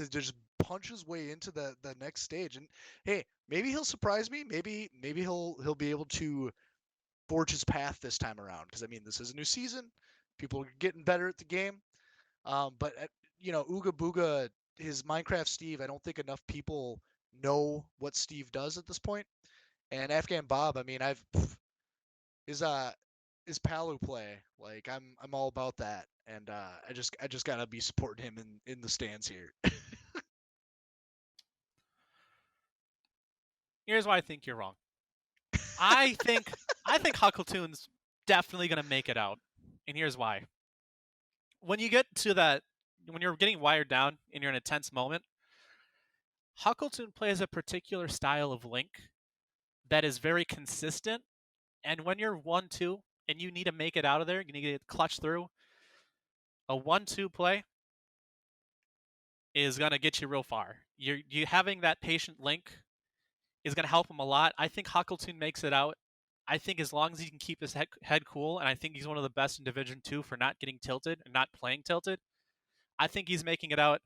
just punch his way into the next stage. And hey, maybe he'll surprise me. Maybe he'll be able to forge his path this time around. Because I mean, this is a new season. People are getting better at the game. But Ooga Booga, his Minecraft Steve, I don't think enough people know what Steve does at this point. And Afghan Bob, I mean, his Palu play, like I'm all about that, and I just gotta be supporting him in the stands here. Here's why I think you're wrong. I think Huckleton's definitely going to make it out, and here's why. When you get to when you're getting wired down and you're in a tense moment, Huckleton plays a particular style of Link that is very consistent, and when you're 1-2 and you need to make it out of there, you need to clutch through, a 1-2 play is going to get you real far. You having that patient Link is going to help him a lot. I think Huckleton makes it out. I think as long as he can keep his head cool, and I think he's one of the best in Division 2 for not getting tilted and not playing tilted, I think he's making it out.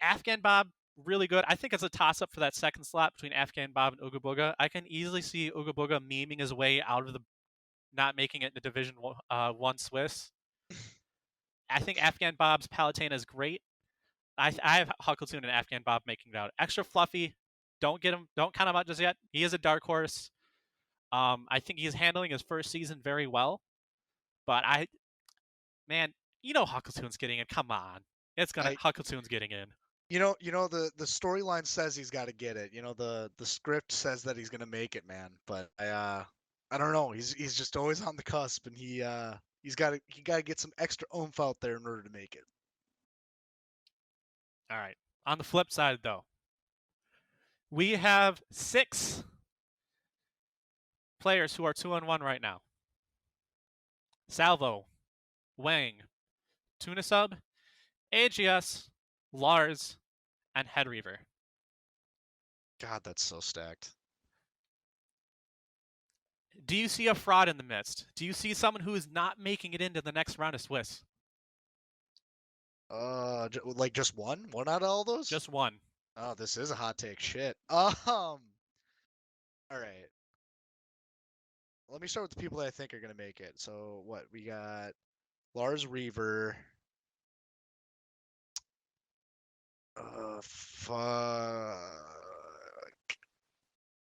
Afghan Bob, really good. I think it's a toss-up for that second slot between Afghan Bob and Ooga Booga. I can easily see Ooga Booga memeing his way out of the not making it in the Division 1 Swiss. I think Afghan Bob's Palutena is great. I have Huckleton and Afghan Bob making it out. Extra fluffy. Don't count him out just yet. He is a dark horse. I think he's handling his first season very well. But man, Huckleton's getting in. Come on. Huckleton's getting in. The storyline says he's got to get it. The script says that he's gonna make it, man. But I don't know. He's just always on the cusp, and he's got to get some extra oomph out there in order to make it. All right. On the flip side, though, we have 6 players who are 2-1 right now. Salvo, Wang, Tunisub, AGS, Lars, and Headreaver. God, that's so stacked. Do you see a fraud in the midst? Do you see someone who is not making it into the next round of Swiss? Like just one? One out of all those? Just one. Oh, this is a hot take. Shit. All right. Let me start with the people that I think are gonna make it. So what we got? Lars Reaver. Fuck.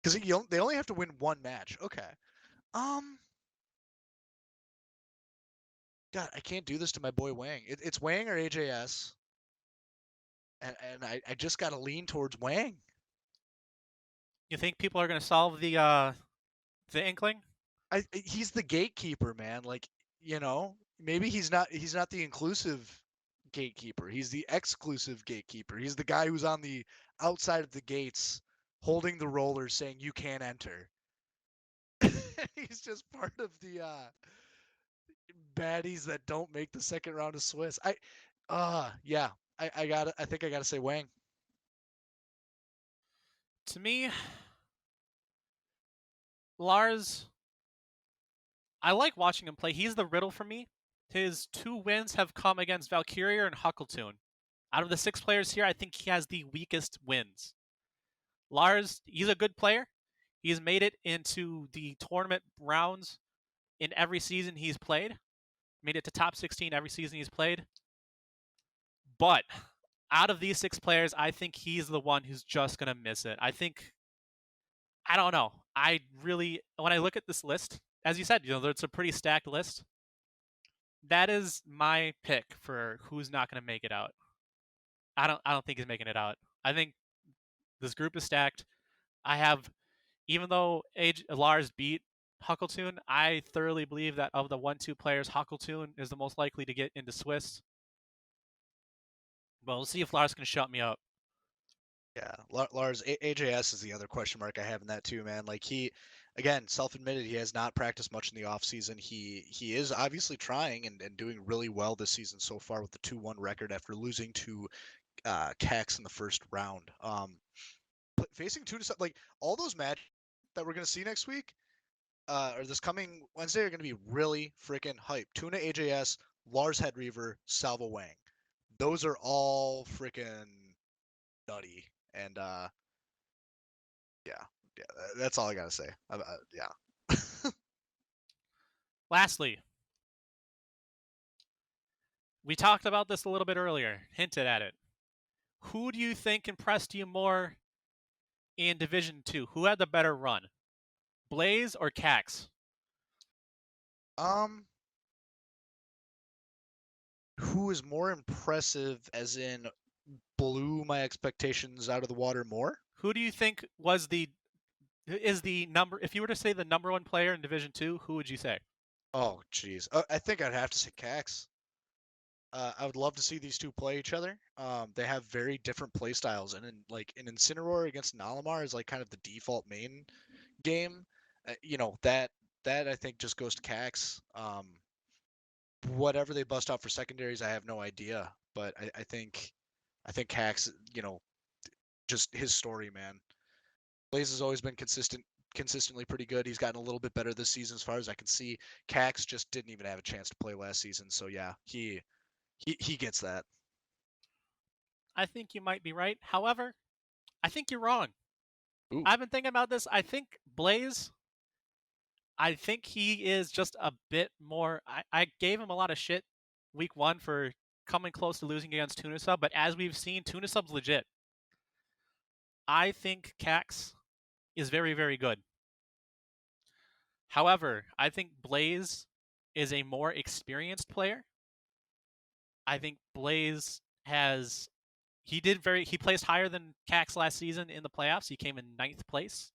Because they only have to win one match. Okay. God, I can't do this to my boy Wang. It's Wang or AJS. And I just gotta lean towards Wang. You think people are going to solve the Inkling? He's the gatekeeper, man. Like, maybe he's not the inclusive gatekeeper. He's the exclusive gatekeeper. He's the guy who's on the outside of the gates holding the rollers saying you can't enter. He's just part of the baddies that don't make the second round of Swiss. Yeah. I think I gotta say Wang. To me, Lars, I like watching him play. He's the riddle for me. His 2 wins have come against Valkyria and Huckleton. Out of the 6 players here, I think he has the weakest wins. Lars, he's a good player. He's made it into the tournament rounds in every season he's played. Made it to top 16 every season he's played. But out of these 6 players, I think he's the one who's just going to miss it. I don't know. When I look at this list, as you said, it's a pretty stacked list. That is my pick for who's not going to make it out. I don't think he's making it out. I think this group is stacked. Even though Lars beat Huckleton, I thoroughly believe that of the 1-2 players, Huckleton is the most likely to get into Swiss. Well, we'll see if Lars can shut me up. Yeah, Lars, AJS is the other question mark I have in that too, man. Like again, self-admitted, he has not practiced much in the off season. He is obviously trying and doing really well this season so far with the 2-1 record after losing to Cacts in the first round. Facing Tunisub, like all those matches that we're gonna see next week, or this coming Wednesday, are gonna be really freaking hype. Tuna AJS, Lars Headreaver, Salvo Wang. Those are all freaking nutty. And yeah, that's all I gotta say. Yeah. Lastly, we talked about this a little bit earlier, hinted at it. Who do you think impressed you more in Division 2? Who had the better run? Blaze or Cacts? Who is more impressive, as in blew my expectations out of the water more? Who do you think is the number? If you were to say the number 1 player in Division 2, who would you say? Oh, jeez. I think I'd have to say Cacts. I would love to see these two play each other. They have very different play styles, and an Incineroar against an Olimar is like kind of the default main game. That I think just goes to Cacts. Whatever they bust out for secondaries, I have no idea. But I think Cacts, just his story, man. Blaze has always been consistently pretty good. He's gotten a little bit better this season as far as I can see. Cacts just didn't even have a chance to play last season, so yeah, he gets that. I think you might be right. However, I think you're wrong. Ooh. I've been thinking about this. I think Blaze, I think he is just a bit more. I gave him a lot of shit week 1 for coming close to losing against Tunisub, but as we've seen, Tunisub's legit. I think Cacts is very, very good. However, I think Blaze is a more experienced player. I think Blaze he placed higher than Cacts last season in the playoffs. He came in 9th place.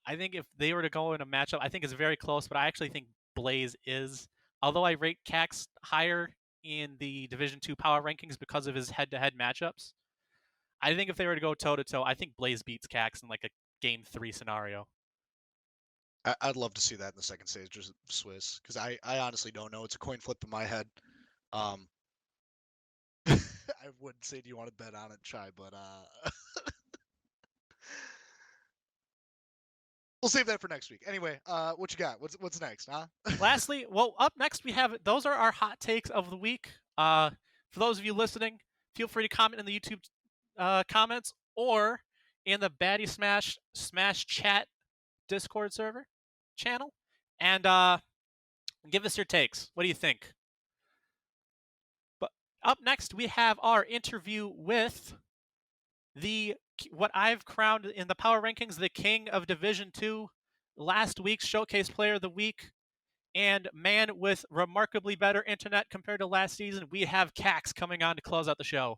I think if they were to go in a matchup, I think it's very close, but I actually think Blaze is, although I rate Cacts higher in the Division 2 power rankings because of his head-to-head matchups, I think if they were to go toe-to-toe, I think Blaze beats Cacts in like a Game 3 scenario. I'd love to see that in the second stage, just Swiss, because I honestly don't know. It's a coin flip in my head. I wouldn't say do you want to bet on it, Chai, but we'll save that for next week. Anyway, what you got? What's next, huh? Lastly, well, up next we have, those are our hot takes of the week. For those of you listening, feel free to comment in the YouTube comments or in the Baddy Smash chat Discord server channel, and give us your takes. What do you think? But up next we have our interview with what I've crowned in the power rankings the king of Division 2, last week's Showcase Player of the Week, and man with remarkably better internet compared to last season. We have Cacts coming on to close out the show.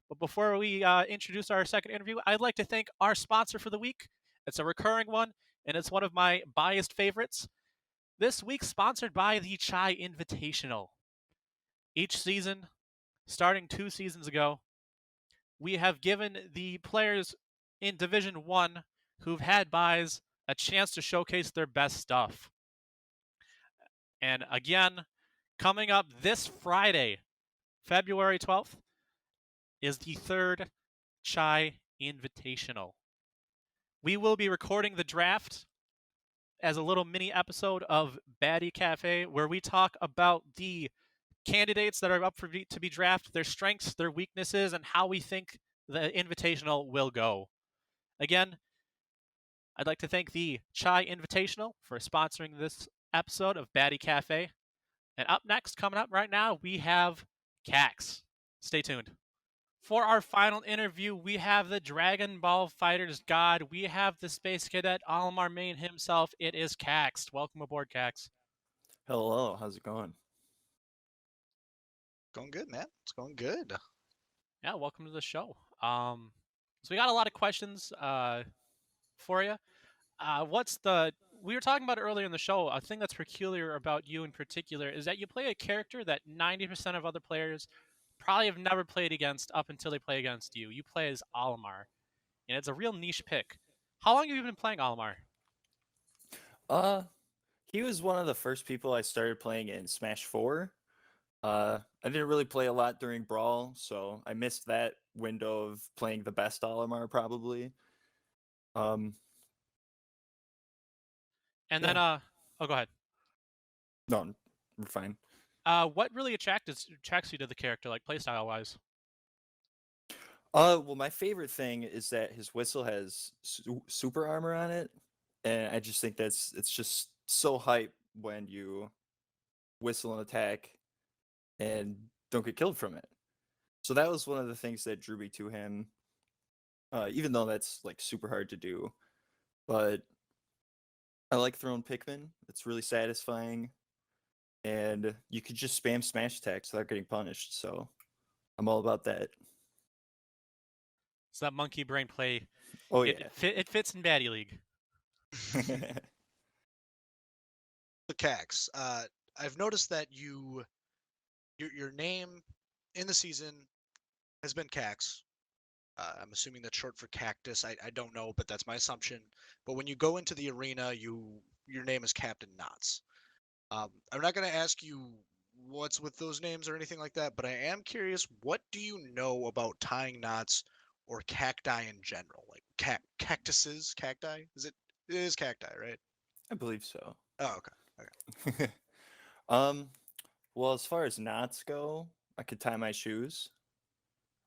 But before we introduce our second interview, I'd like to thank our sponsor for the week. It's a recurring one, and it's one of my biased favorites. This week, sponsored by the Chai Invitational. Each season, starting 2 seasons ago, we have given the players in Division 1 who've had buys a chance to showcase their best stuff. And again, coming up this Friday, February 12th, is the 3rd Chai Invitational. We will be recording the draft as a little mini episode of Baddy Cafe, where we talk about the candidates that are up to be drafted, their strengths, their weaknesses, and how we think the Invitational will go. Again, I'd like to thank the Chai Invitational for sponsoring this episode of Baddy Cafe. And up next, coming up right now, we have Cacts. Stay tuned. For our final interview, we have the Dragon Ball Fighters God. We have the Space Cadet Olimar main himself. It is Cacts. Welcome aboard, Cacts. Hello, how's it going? Going good, man. It's going good. Yeah, welcome to the show. So we got a lot of questions for you. We were talking about it earlier in the show. A thing that's peculiar about you in particular is that you play a character that 90% of other players probably have never played against up until they play against you. You play as Olimar, and it's a real niche pick. How long have you been playing Olimar? He was one of the first people I started playing in Smash 4. I didn't really play a lot during Brawl, so I missed that window of playing the best Olimar, probably. And then, oh, go ahead. No, we're fine. What really attracts you to the character, like playstyle-wise? Well, my favorite thing is that his whistle has super armor on it, and I just think it's just so hype when you whistle an attack and don't get killed from it. So that was one of the things that drew me to him, even though that's like super hard to do. But I like throwing Pikmin. It's really satisfying. And you could just spam smash attacks without getting punished, so I'm all about that. So that monkey brain play, oh yeah, it fits in Baddy League. The Cacts. I've noticed that you your name in the season has been Cacts. I'm assuming that's short for cactus. I don't know, but that's my assumption. But when you go into the arena, your name is Captain Knots. I'm not going to ask you what's with those names or anything like that, but I am curious, what do you know about tying knots or cacti in general? Like cactuses, cacti? It is cacti, right? I believe so. Oh, okay. um, well, as far as knots go, I could tie my shoes.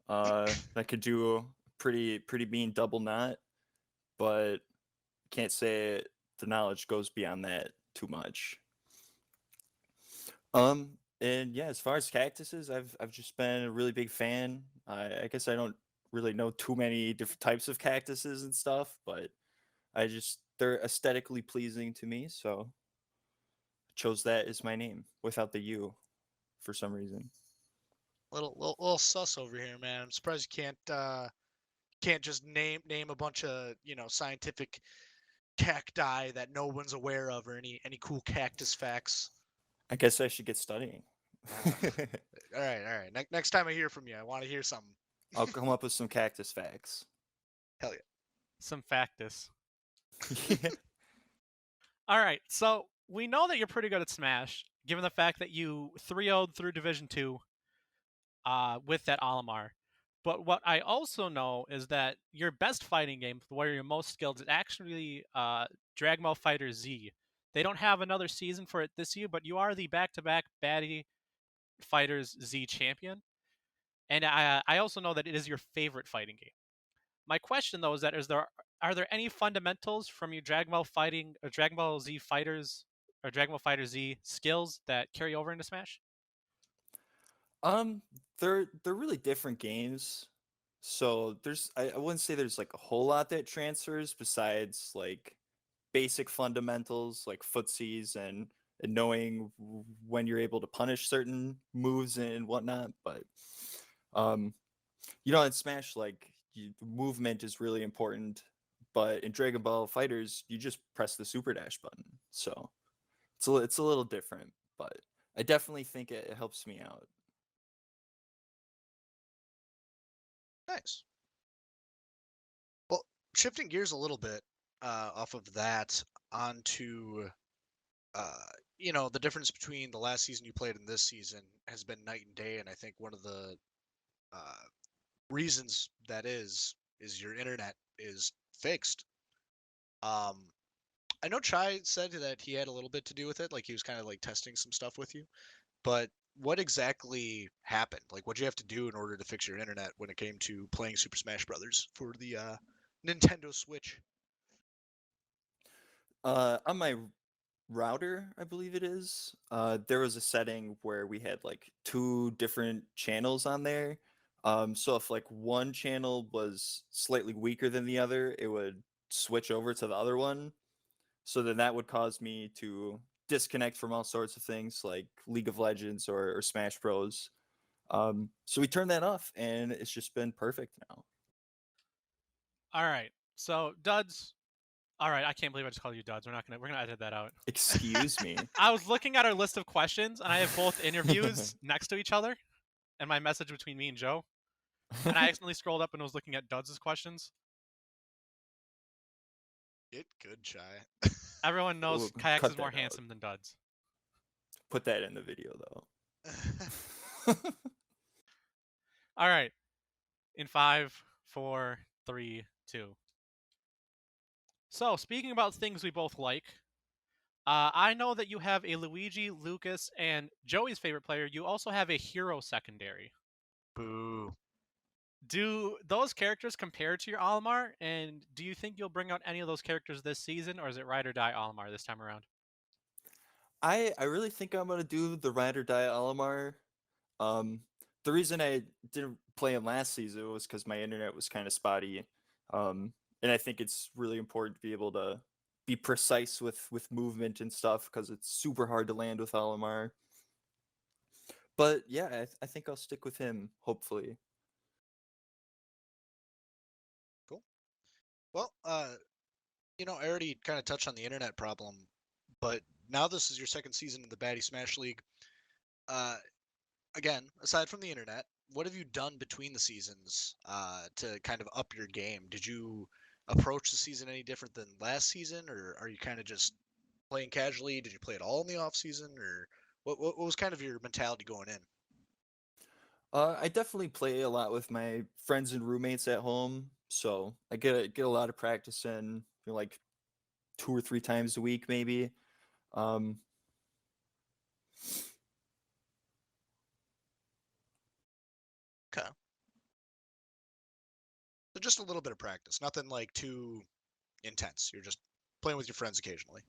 I could do a pretty mean double knot, but can't say the knowledge goes beyond that too much. And yeah, as far as cactuses, I've just been a really big fan. I guess I don't really know too many different types of cactuses and stuff, but they're aesthetically pleasing to me, so I chose that as my name without the U for some reason. Little sus over here, man. I'm surprised you can't just name a bunch of scientific cacti that no one's aware of, or any cool cactus facts. I guess I should get studying. All right. Next time I hear from you, I want to hear something. I'll come up with some cactus facts. Hell yeah. Some factus. Yeah. All right, so we know that you're pretty good at Smash, given the fact that you 3-0'd through Division 2 with that Olimar. But what I also know is that your best fighting game, where you're most skilled, is actually Dragon Ball Fighter Z. They don't have another season for it this year, but you are the back-to-back Baddy Fighters Z champion. And I also know that it is your favorite fighting game. My question, though, is that are there any fundamentals from your Dragon Ball fighting or Dragon Ball Z fighters or Dragon Ball Fighter Z skills that carry over into Smash? They're really different games. So I wouldn't say there's like a whole lot that transfers besides like basic fundamentals like footsies and knowing when you're able to punish certain moves and whatnot. But in Smash, like movement is really important. But in Dragon Ball Fighters, you just press the super dash button. So it's a little different, but I definitely think it helps me out. Nice. Well, shifting gears a little bit off of that onto the difference between the last season you played and this season has been night and day, and I think one of the reasons that is your internet is fixed. I know Chai said that he had a little bit to do with it, like he was kind of like testing some stuff with you, but what exactly happened? Like, what'd you have to do in order to fix your internet when it came to playing Super Smash Brothers for the Nintendo Switch? On my router, I believe it is, there was a setting where we had like 2 different channels on there. So if like one channel was slightly weaker than the other, it would switch over to the other one. So then that would cause me to disconnect from all sorts of things like League of Legends or Smash Bros. So we turned that off, and it's just been perfect now. All right, so Duds. All right, I can't believe I just called you Duds. We're gonna edit that out. Excuse me. I was looking at our list of questions, and I have both interviews next to each other, and my message between me and Joe. And I accidentally scrolled up and was looking at Duds' questions. Get good, Chai. Everyone knows We'll Kayaks cut is more that out. handsome than Duds. Put that in the video, though. All right. In 5, 4, 3, 2. So, speaking about things we both like, I know that you have a Luigi, Lucas, and Joey's favorite player. You also have a hero secondary. Boo. Do those characters compare to your Olimar? And do you think you'll bring out any of those characters this season, or is it ride or die Olimar this time around? I really think I'm gonna do the ride or die Olimar. The reason I didn't play him last season was because my internet was kind of spotty. And I think it's really important to be able to be precise with movement and stuff because it's super hard to land with Olimar. But yeah, I think I'll stick with him, hopefully. Cool. Well, I already kind of touched on the internet problem, but now this is your second season in the Baddy Smash League. again, aside from the internet, what have you done between the seasons to kind of up your game? Did you approach the season any different than last season, or are you kind of just playing casually? Did you play it all in the off season, or what was kind of your mentality going in? I definitely play a lot with my friends and roommates at home, so I get a lot of practice in, like 2 or 3 times a week, maybe. Um, Okay. So just a little bit of practice, nothing like too intense. You're just playing with your friends occasionally.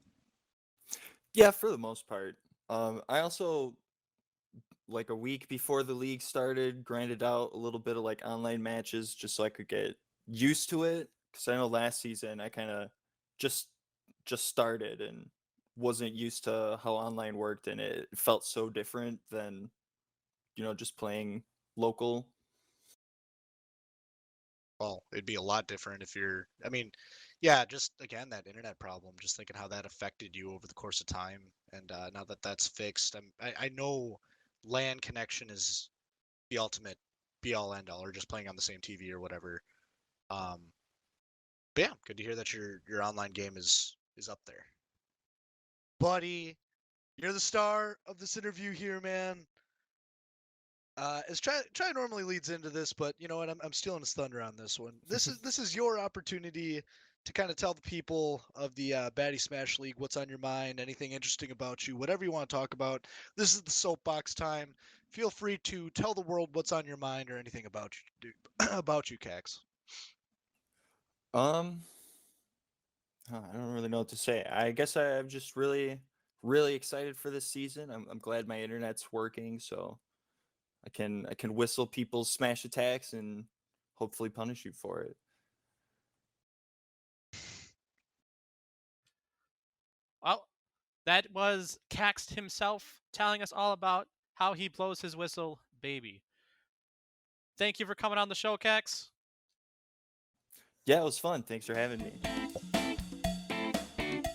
yeah, for the most part. I also, like a week before the league started, grinded out a little bit of like online matches just so I could get used to it. Because I know last season I kind of just just started and wasn't used to how online worked, and it felt so different than just playing local. Well, it'd be a lot different if you're, I mean, yeah, just again, that internet problem, just thinking how that affected you over the course of time. And now that that's fixed, I know LAN connection is the ultimate be all end all, or just playing on the same TV or whatever. Um, but yeah, good to hear that your online game is up there. Buddy, you're the star of this interview here, man. As try normally leads into this, but you know what? I'm stealing his thunder on this one. This is your opportunity to kind of tell the people of the Baddy Smash League what's on your mind, anything interesting about you, whatever you want to talk about. This is the soapbox time. Feel free to tell the world what's on your mind or anything about you, about you, Cacts. Um, I don't really know what to say. I guess I'm just really excited for this season. I'm glad my internet's working, so I can whistle people's smash attacks and hopefully punish you for it. Well, that was Caxt himself telling us all about how he blows his whistle, baby. Thank you for coming on the show, Cax. Yeah, it was fun. Thanks for having me.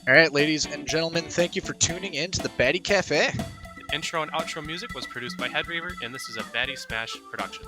All right, ladies and gentlemen, thank you for tuning in to the Baddy Cafe. The intro and outro music was produced by Headreaver, and this is a Baddy Smash production.